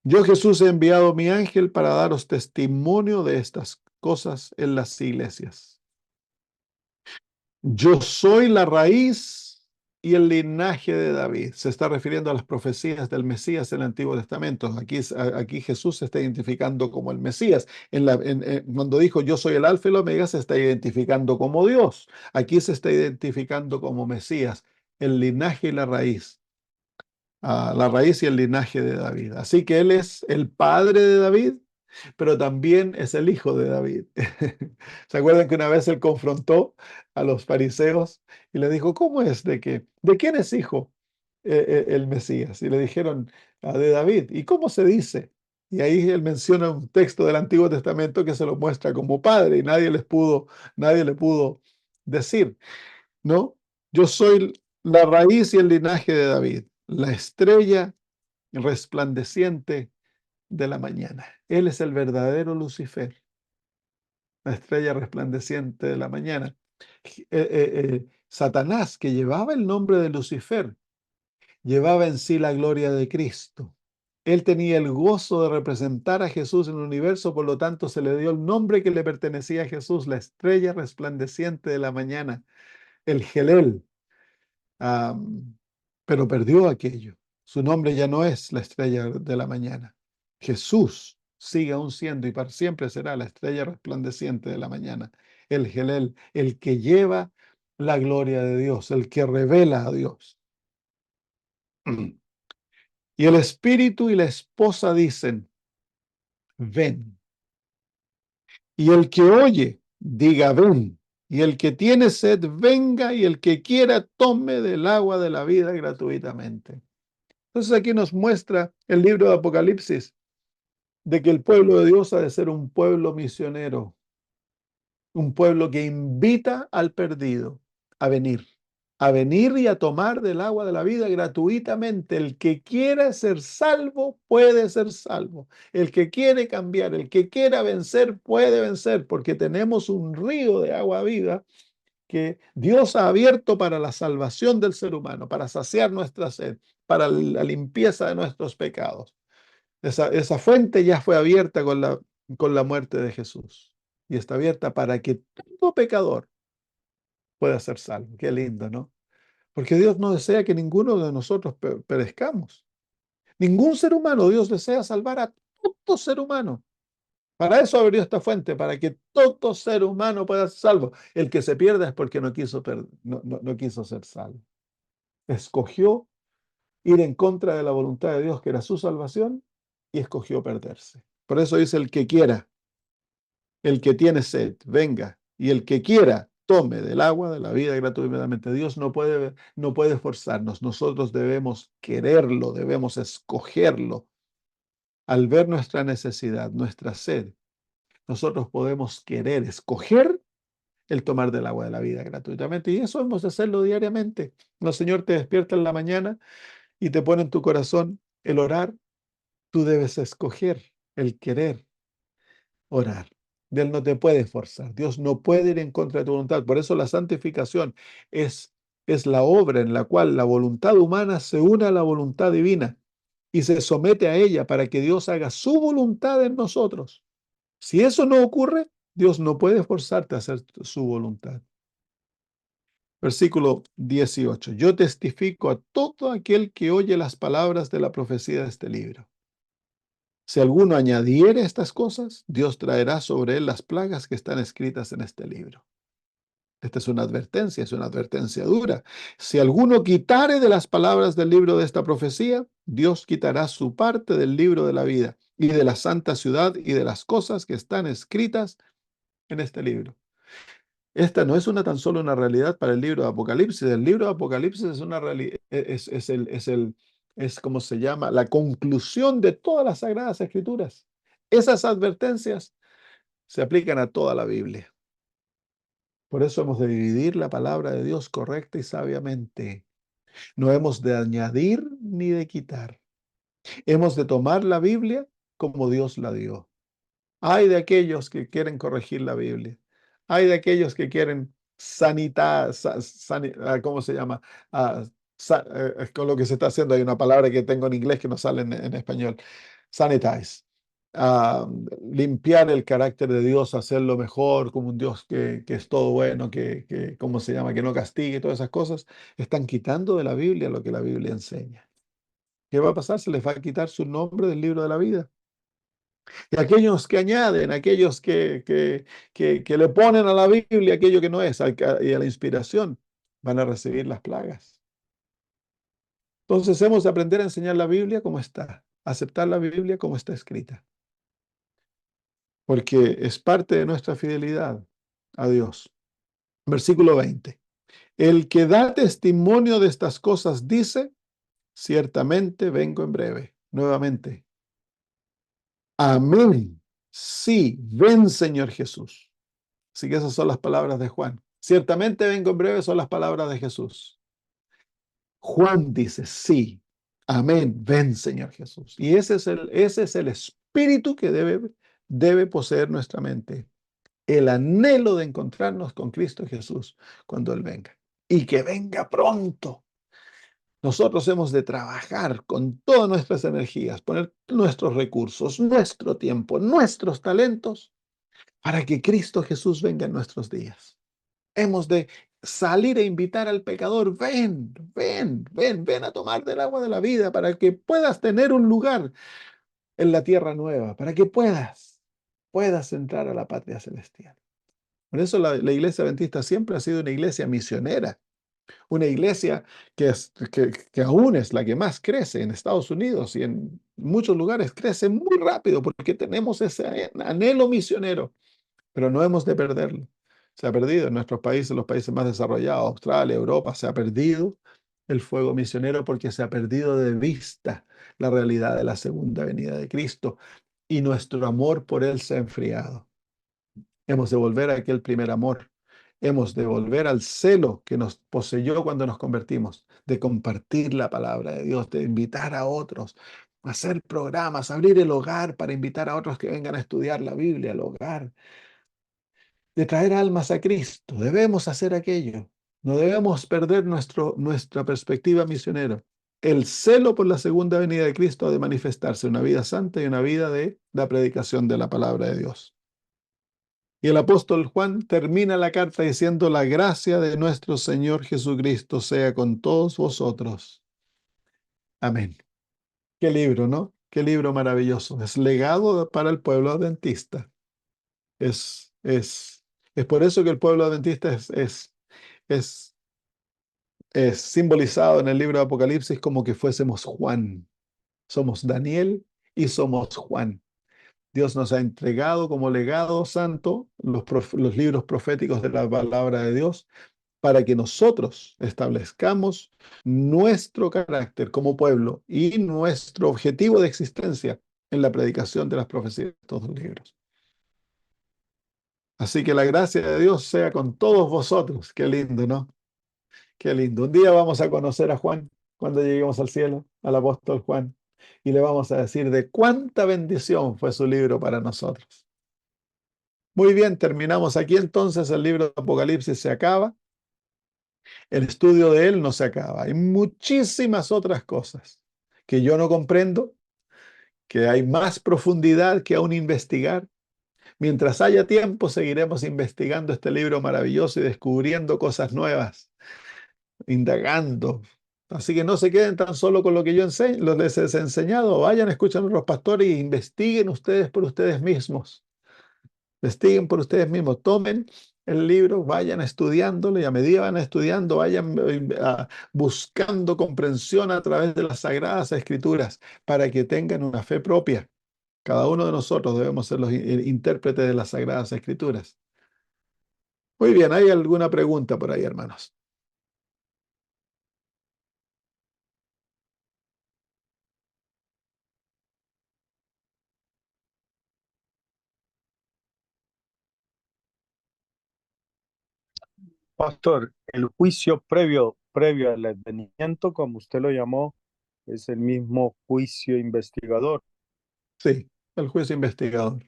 Yo, Jesús, he enviado mi ángel para daros testimonio de estas cosas en las iglesias. Yo soy la raíz y el linaje de David. Se está refiriendo a las profecías del Mesías en el Antiguo Testamento. Aquí Jesús se está identificando como el Mesías. Cuando dijo yo soy el Alfa y el Omega, se está identificando como Dios. Aquí se está identificando como Mesías, el linaje y la raíz y el linaje de David. Así que él es el padre de David, pero también es el hijo de David. ¿Se acuerdan que una vez él confrontó a los fariseos y le dijo, ¿cómo es de quién es hijo el Mesías? Y le dijeron, de David. ¿Y cómo se dice? Y ahí él menciona un texto del Antiguo Testamento que se lo muestra como padre y nadie le pudo decir, ¿no? Yo soy la raíz y el linaje de David, la estrella resplandeciente de la mañana. Él es el verdadero Lucifer, la estrella resplandeciente de la mañana. Satanás, que llevaba el nombre de Lucifer, llevaba en sí la gloria de Cristo. Él tenía el gozo de representar a Jesús en el universo, por lo tanto se le dio el nombre que le pertenecía a Jesús, la estrella resplandeciente de la mañana, el Gelel. Pero perdió aquello. Su nombre ya no es la estrella de la mañana. Jesús sigue aún siendo y para siempre será la estrella resplandeciente de la mañana, el Gelel, el que lleva la gloria de Dios, el que revela a Dios. Y el espíritu y la esposa dicen, ven. Y el que oye, diga, ven. Y el que tiene sed, venga, y el que quiera, tome del agua de la vida gratuitamente. Entonces aquí nos muestra el libro de Apocalipsis de que el pueblo de Dios ha de ser un pueblo misionero, un pueblo que invita al perdido a venir y a tomar del agua de la vida gratuitamente. El que quiera ser salvo puede ser salvo. El que quiere cambiar, el que quiera vencer puede vencer, porque tenemos un río de agua viva que Dios ha abierto para la salvación del ser humano, para saciar nuestra sed, para la limpieza de nuestros pecados. Esa fuente ya fue abierta con la muerte de Jesús y está abierta para que todo pecador pueda ser salvo. Qué lindo, ¿no? Porque Dios no desea que ninguno de nosotros perezcamos. Ningún ser humano, Dios desea salvar a todo ser humano. Para eso abrió esta fuente, para que todo ser humano pueda ser salvo. El que se pierda es porque no quiso ser salvo. Escogió ir en contra de la voluntad de Dios, que era su salvación, y escogió perderse. Por eso dice el que quiera, el que tiene sed, venga, y el que quiera, tome del agua de la vida gratuitamente. Dios no puede forzarnos, nosotros debemos quererlo, debemos escogerlo. Al ver nuestra necesidad, nuestra sed, nosotros podemos querer, escoger el tomar del agua de la vida gratuitamente. Y eso hemos de hacerlo diariamente. El Señor te despierta en la mañana y te pone en tu corazón el orar. Tú debes escoger el querer orar. Él no te puede forzar. Dios no puede ir en contra de tu voluntad. Por eso la santificación es, es la obra en la cual la voluntad humana se une a la voluntad divina y se somete a ella para que Dios haga su voluntad en nosotros. Si eso no ocurre, Dios no puede forzarte a hacer su voluntad. Versículo 18. Yo testifico a todo aquel que oye las palabras de la profecía de este libro. Si alguno añadiere estas cosas, Dios traerá sobre él las plagas que están escritas en este libro. Esta es una advertencia dura. Si alguno quitare de las palabras del libro de esta profecía, Dios quitará su parte del libro de la vida y de la santa ciudad y de las cosas que están escritas en este libro. Esta no es tan solo una realidad para el libro de Apocalipsis. El libro de Apocalipsis es una realidad, es como se llama, la conclusión de todas las Sagradas Escrituras. Esas advertencias se aplican a toda la Biblia. Por eso hemos de dividir la palabra de Dios correcta y sabiamente. No hemos de añadir ni de quitar. Hemos de tomar la Biblia como Dios la dio. Hay de aquellos que quieren corregir la Biblia. Hay de aquellos que quieren sanitar, ¿cómo se llama? Ah, con lo que se está haciendo, hay una palabra que tengo en inglés que no sale en español. Sanitize. Ah, limpiar el carácter de Dios, hacerlo mejor, como un Dios que es todo bueno, ¿cómo se llama? Que no castigue, todas esas cosas. Están quitando de la Biblia lo que la Biblia enseña. ¿Qué va a pasar? Se les va a quitar su nombre del libro de la vida. Y aquellos que añaden, aquellos que le ponen a la Biblia aquello que no es, y a la inspiración, van a recibir las plagas. Entonces hemos de aprender a enseñar la Biblia como está, aceptar la Biblia como está escrita, porque es parte de nuestra fidelidad a Dios. Versículo 20. El que da testimonio de estas cosas dice, ciertamente vengo en breve. Nuevamente. Amén. Sí, ven Señor Jesús. Así que esas son las palabras de Juan. Ciertamente vengo en breve son las palabras de Jesús. Juan dice, sí, amén, ven Señor Jesús. Y ese es el espíritu que debe poseer nuestra mente. El anhelo de encontrarnos con Cristo Jesús cuando Él venga. Y que venga pronto. Nosotros hemos de trabajar con todas nuestras energías, poner nuestros recursos, nuestro tiempo, nuestros talentos para que Cristo Jesús venga en nuestros días. Hemos de salir e invitar al pecador, ven, ven, ven, ven a tomar del agua de la vida para que puedas tener un lugar en la tierra nueva, para que puedas entrar a la patria celestial. Por eso la iglesia adventista siempre ha sido una iglesia misionera, una iglesia que aún es la que más crece en Estados Unidos y en muchos lugares crece muy rápido porque tenemos ese anhelo misionero, pero no hemos de perderlo. Se ha perdido en nuestros países, los países más desarrollados, Australia, Europa, se ha perdido el fuego misionero porque se ha perdido de vista la realidad de la segunda venida de Cristo y nuestro amor por Él se ha enfriado. Hemos de volver a aquel primer amor. Hemos de volver al celo que nos poseyó cuando nos convertimos, de compartir la palabra de Dios, de invitar a otros, hacer programas, abrir el hogar para invitar a otros que vengan a estudiar la Biblia, al hogar, de traer almas a Cristo. Debemos hacer aquello. No debemos perder nuestra perspectiva misionera. El celo por la segunda venida de Cristo ha de manifestarse en una vida santa y una vida de la predicación de la palabra de Dios. Y el apóstol Juan termina la carta diciendo, la gracia de nuestro Señor Jesucristo sea con todos vosotros. Amén. Qué libro, ¿no? Qué libro maravilloso. Es legado para el pueblo adventista. Es, es, es por eso que el pueblo adventista es, es simbolizado en el libro de Apocalipsis como que fuésemos Juan. Somos Daniel y somos Juan. Dios nos ha entregado como legado santo los libros proféticos de la palabra de Dios para que nosotros establezcamos nuestro carácter como pueblo y nuestro objetivo de existencia en la predicación de las profecías de estos dos libros. Así que la gracia de Dios sea con todos vosotros. Qué lindo, ¿no? Qué lindo. Un día vamos a conocer a Juan cuando lleguemos al cielo, al apóstol Juan, y le vamos a decir de cuánta bendición fue su libro para nosotros. Muy bien, terminamos aquí entonces. El libro de Apocalipsis se acaba. El estudio de él no se acaba. Hay muchísimas otras cosas que yo no comprendo, que hay más profundidad que aún investigar. Mientras haya tiempo, seguiremos investigando este libro maravilloso y descubriendo cosas nuevas, indagando. Así que no se queden tan solo con lo que yo les he enseñado. Vayan, escuchen a los pastores e investiguen ustedes por ustedes mismos. Investiguen por ustedes mismos. Tomen el libro, vayan estudiándolo y a medida van estudiando, vayan buscando comprensión a través de las Sagradas Escrituras para que tengan una fe propia. Cada uno de nosotros debemos ser los intérpretes de las Sagradas Escrituras. Muy bien, ¿hay alguna pregunta por ahí, hermanos? Pastor, el juicio previo al advenimiento, como usted lo llamó, es el mismo juicio investigador. Sí, el juicio investigador.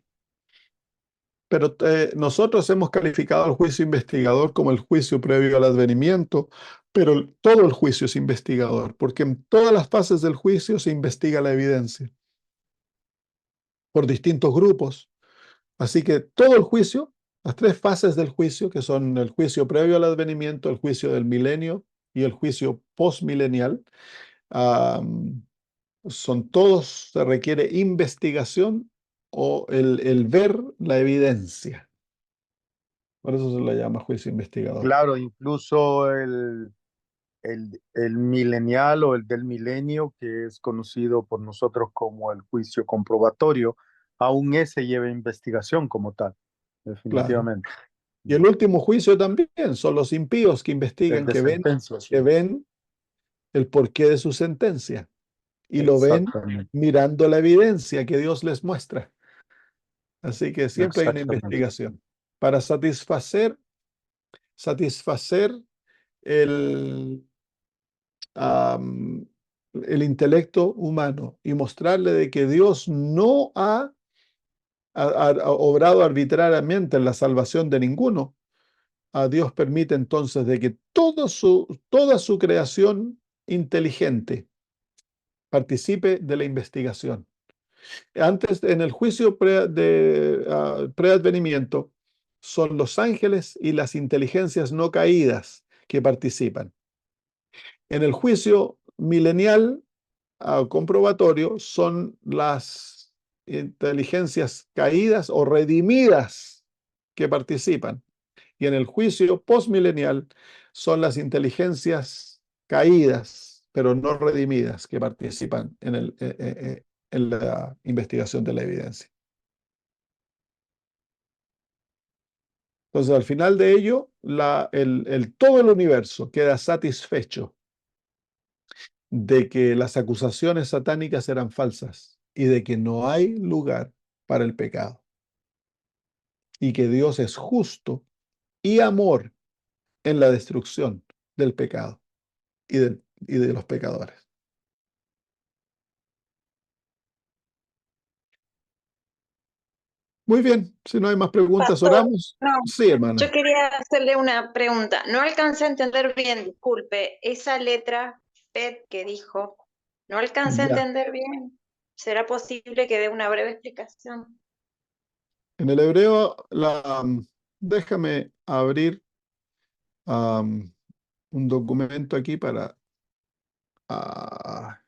Pero nosotros hemos calificado al juicio investigador como el juicio previo al advenimiento, pero todo el juicio es investigador, porque en todas las fases del juicio se investiga la evidencia por distintos grupos. Así que todo el juicio, las tres fases del juicio, que son el juicio previo al advenimiento, el juicio del milenio y el juicio postmilenial, son todos, se requiere investigación o el ver la evidencia. Por eso se le llama juicio investigador. Claro, incluso el milenial o el del milenio, que es conocido por nosotros como el juicio comprobatorio, aún ese lleva investigación como tal, Claro. definitivamente. Y el último juicio también son los impíos que El investigan, de sentencias. que ven el porqué de su sentencia y lo ven Exactamente, mirando la evidencia que Dios les muestra. Así que siempre hay una exactamente. investigación para satisfacer el, am, el intelecto humano y mostrarle de que Dios no ha obrado arbitrariamente en la salvación de ninguno. A Dios permite entonces de que toda su creación inteligente participe de la investigación. Antes, en el juicio preadvenimiento, son los ángeles y las inteligencias no caídas que participan. En el juicio milenial comprobatorio son las inteligencias caídas o redimidas que participan. Y en el juicio postmilenial son las inteligencias caídas, pero no redimidas, que participan en la investigación de la evidencia. Entonces, al final de ello, todo el universo queda satisfecho de que las acusaciones satánicas eran falsas y de que no hay lugar para el pecado y que Dios es justo y amor en la destrucción del pecado y de los pecadores. Muy bien, si no hay más preguntas, Pastor, oramos. no, Sí, yo hermana. quería hacerle una pregunta. No alcancé a entender bien, disculpe, esa letra PET que dijo, no alcancé a Ya. entender bien. ¿Será posible que dé una breve explicación? En el hebreo, déjame abrir am, un documento aquí para... ah,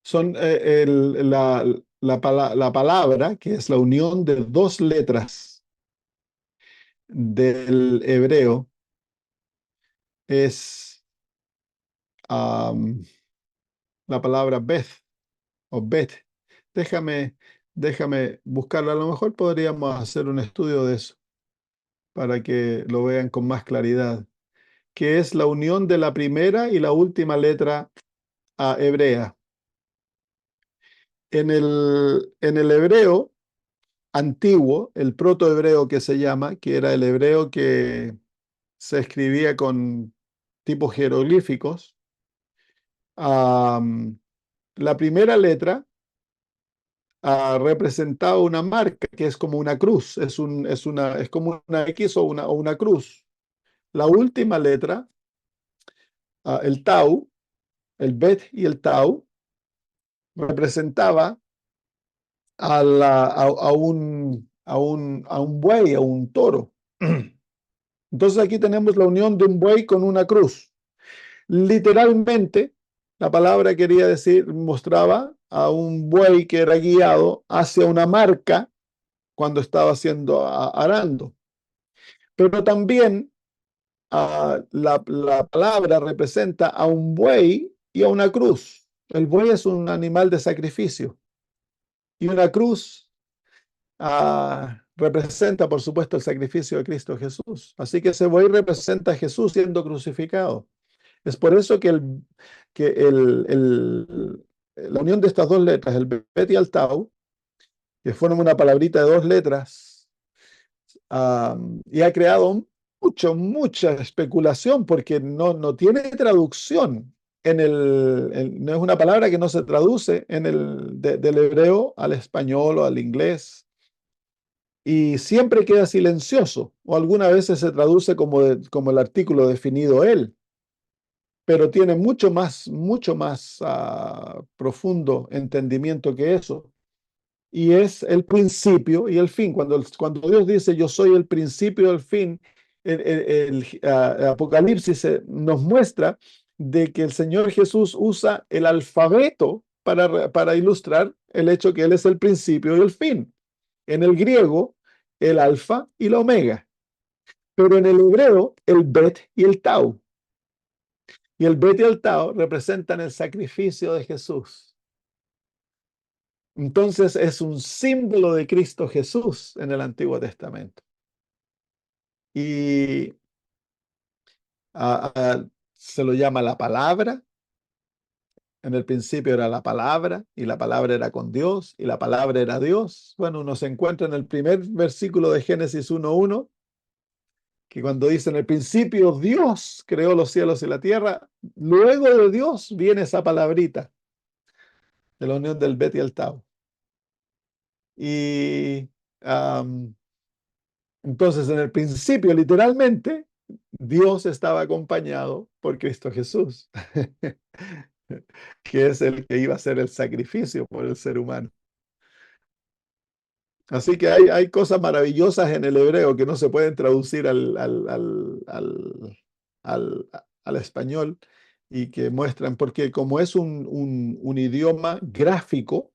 son la palabra, que es la unión de dos letras del hebreo, es la palabra Beth o Bet. Déjame, déjame buscarla. A lo mejor podríamos hacer un estudio de eso para que lo vean con más claridad, que es la unión de la primera y la última letra hebrea. En el hebreo, antiguo, el protohebreo que se llama, que era el hebreo que se escribía con tipos jeroglíficos. La primera letra representaba una marca que es como una cruz, es como una X o una cruz. La última letra, el tau, el bet y el tau, representaba a un buey, a un toro. Entonces aquí tenemos la unión de un buey con una cruz. Literalmente, la palabra quería decir, mostraba a un buey que era guiado hacia una marca cuando estaba haciendo arando. Pero también la palabra representa a un buey y a una cruz. El buey es un animal de sacrificio y una cruz representa, por supuesto, el sacrificio de Cristo Jesús. Así que ese buey representa a Jesús siendo crucificado. Es por eso que, la unión de estas dos letras, el bet y el tau, que forman una palabrita de dos letras, y ha creado mucha especulación porque no tiene traducción. No es una palabra que no se traduce del hebreo al español o al inglés y siempre queda silencioso o algunas veces se traduce como el artículo definido él, pero tiene mucho más profundo entendimiento que eso. Y es el principio y el fin. Cuando Dios dice yo soy el principio y el fin, el Apocalipsis nos muestra de que el Señor Jesús usa el alfabeto para ilustrar el hecho que Él es el principio y el fin. En el griego, el alfa y la omega, pero en el hebreo, el bet y el tau. Y el bet y el tau representan el sacrificio de Jesús. Entonces es un símbolo de Cristo Jesús en el Antiguo Testamento. Y se lo llama la palabra. En el principio era la palabra y la palabra era con Dios y la palabra era Dios. Bueno, uno se encuentra en el primer versículo de Génesis 1:1, que cuando dice en el principio Dios creó los cielos y la tierra, luego de Dios viene esa palabrita de la unión del bet y el tau. Y entonces en el principio, literalmente, Dios estaba acompañado por Cristo Jesús, que es el que iba a hacer el sacrificio por el ser humano. Así que hay cosas maravillosas en el hebreo que no se pueden traducir al español y que muestran, porque como es un idioma gráfico,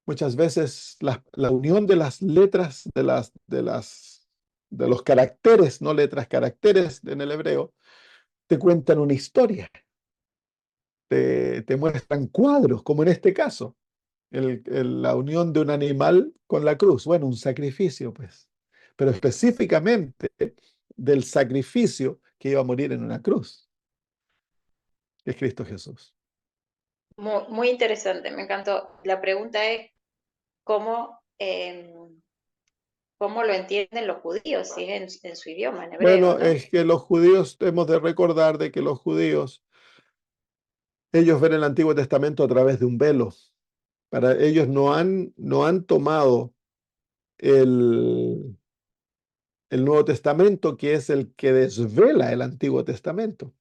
muchas veces la unión de las letras, de los caracteres, no letras, caracteres en el hebreo, te cuentan una historia, te muestran cuadros, como en este caso, la unión de un animal con la cruz. Bueno, un sacrificio, pues, pero específicamente del sacrificio que iba a morir en una cruz, que es Cristo Jesús. Muy interesante, me encantó. La pregunta es cómo, cómo lo entienden los judíos, si es en su idioma, en hebreo, Bueno, ¿no? es que los judíos, hemos de recordar de que los judíos, ellos ven el Antiguo Testamento a través de un velo. Para ellos no han tomado el Nuevo Testamento, que es el que desvela el Antiguo Testamento.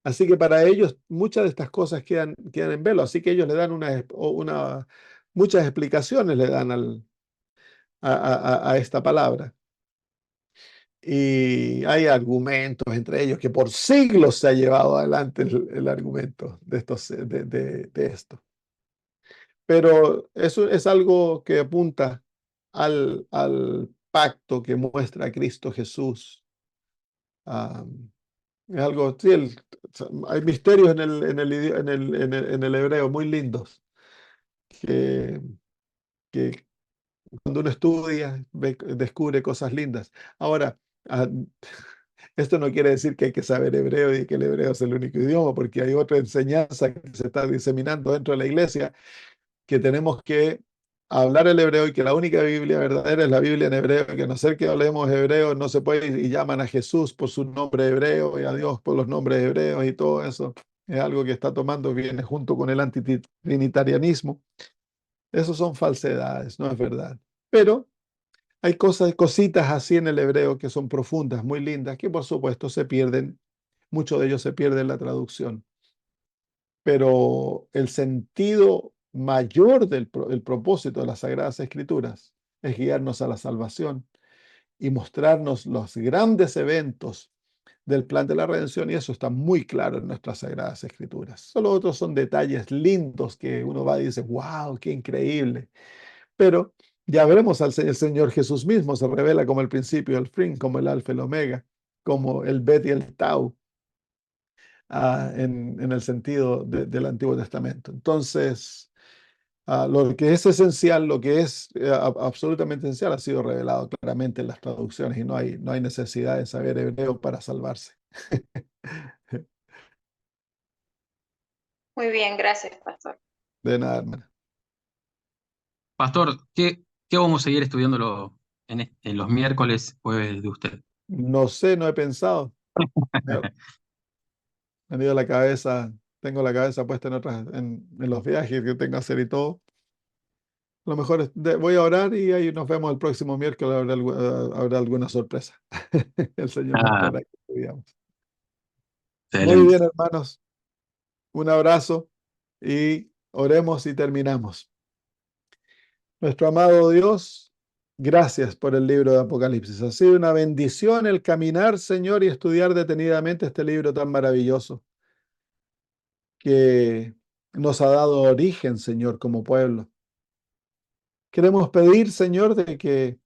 Así que para ellos muchas de estas cosas quedan en velo. Así que ellos le dan muchas explicaciones le dan a esta palabra. Y hay argumentos entre ellos que por siglos se ha llevado adelante el argumento de esto. Pero eso es algo que apunta al pacto que muestra Cristo Jesús. Es algo, sí, hay misterios en el hebreo muy lindos que cuando uno estudia descubre cosas lindas. Ahora, esto no quiere decir que hay que saber hebreo y que el hebreo es el único idioma, porque hay otra enseñanza que se está diseminando dentro de la iglesia, que tenemos que hablar el hebreo y que la única Biblia verdadera es la Biblia en hebreo, que a no ser que hablemos hebreo no se puede, y llaman a Jesús por su nombre hebreo y a Dios por los nombres hebreos y todo eso. Es algo que está tomando, viene junto con el antitrinitarianismo. Esos son falsedades, no es verdad. Pero hay cositas así en el hebreo que son profundas, muy lindas, que por supuesto se pierden, mucho de ellos se pierde en la traducción. Pero el sentido mayor el propósito de las Sagradas Escrituras es guiarnos a la salvación y mostrarnos los grandes eventos del plan de la redención, y eso está muy claro en nuestras Sagradas Escrituras. Solo otros son detalles lindos que uno va y dice, wow, qué increíble. Pero ya veremos el Señor Jesús mismo se revela como el principio y el fin, como el alfa y el omega, como el bet y el tau, en el sentido del Antiguo Testamento. Entonces, lo que es esencial, lo que es absolutamente esencial, ha sido revelado claramente en las traducciones y no hay necesidad de saber hebreo para salvarse. Muy bien, gracias, pastor. De nada, hermana. Pastor, ¿qué vamos a seguir estudiando en los miércoles, jueves de usted? No sé, no he pensado. Me ha ido la cabeza, tengo la cabeza puesta en los viajes que tengo que hacer y todo. A lo mejor voy a orar y ahí nos vemos el próximo miércoles. Habrá alguna sorpresa. El Señor mostrará que estudiamos. Muy Excelente. bien, hermanos. Un abrazo y oremos y terminamos. Nuestro amado Dios, gracias por el libro de Apocalipsis. Ha sido una bendición el caminar, Señor, y estudiar detenidamente este libro tan maravilloso que nos ha dado origen, Señor, como pueblo. Queremos pedir, Señor, de que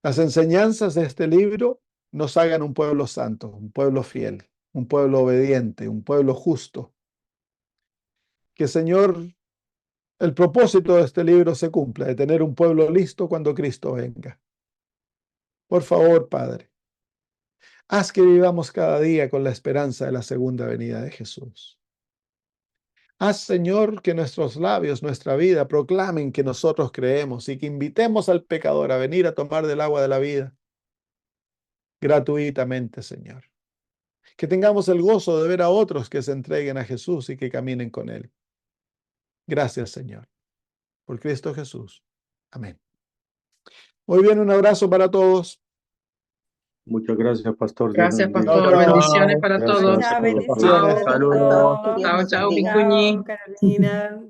las enseñanzas de este libro nos hagan un pueblo santo, un pueblo fiel, un pueblo obediente, un pueblo justo. Que, Señor, el propósito de este libro se cumpla, de tener un pueblo listo cuando Cristo venga. Por favor, Padre, haz que vivamos cada día con la esperanza de la segunda venida de Jesús. Haz, Señor, que nuestros labios, nuestra vida, proclamen que nosotros creemos y que invitemos al pecador a venir a tomar del agua de la vida gratuitamente, Señor. Que tengamos el gozo de ver a otros que se entreguen a Jesús y que caminen con Él. Gracias, Señor. Por Cristo Jesús. Amén. Muy bien, un abrazo para todos. Muchas gracias, pastor. Dios Gracias, bendiga. pastor. Chao, chao. Bendiciones para Gracias. todos. Chao, bendiciones. Chao, Saludos. chao, Dios chao, bendiga. Vicuñi. Chao, Carolina.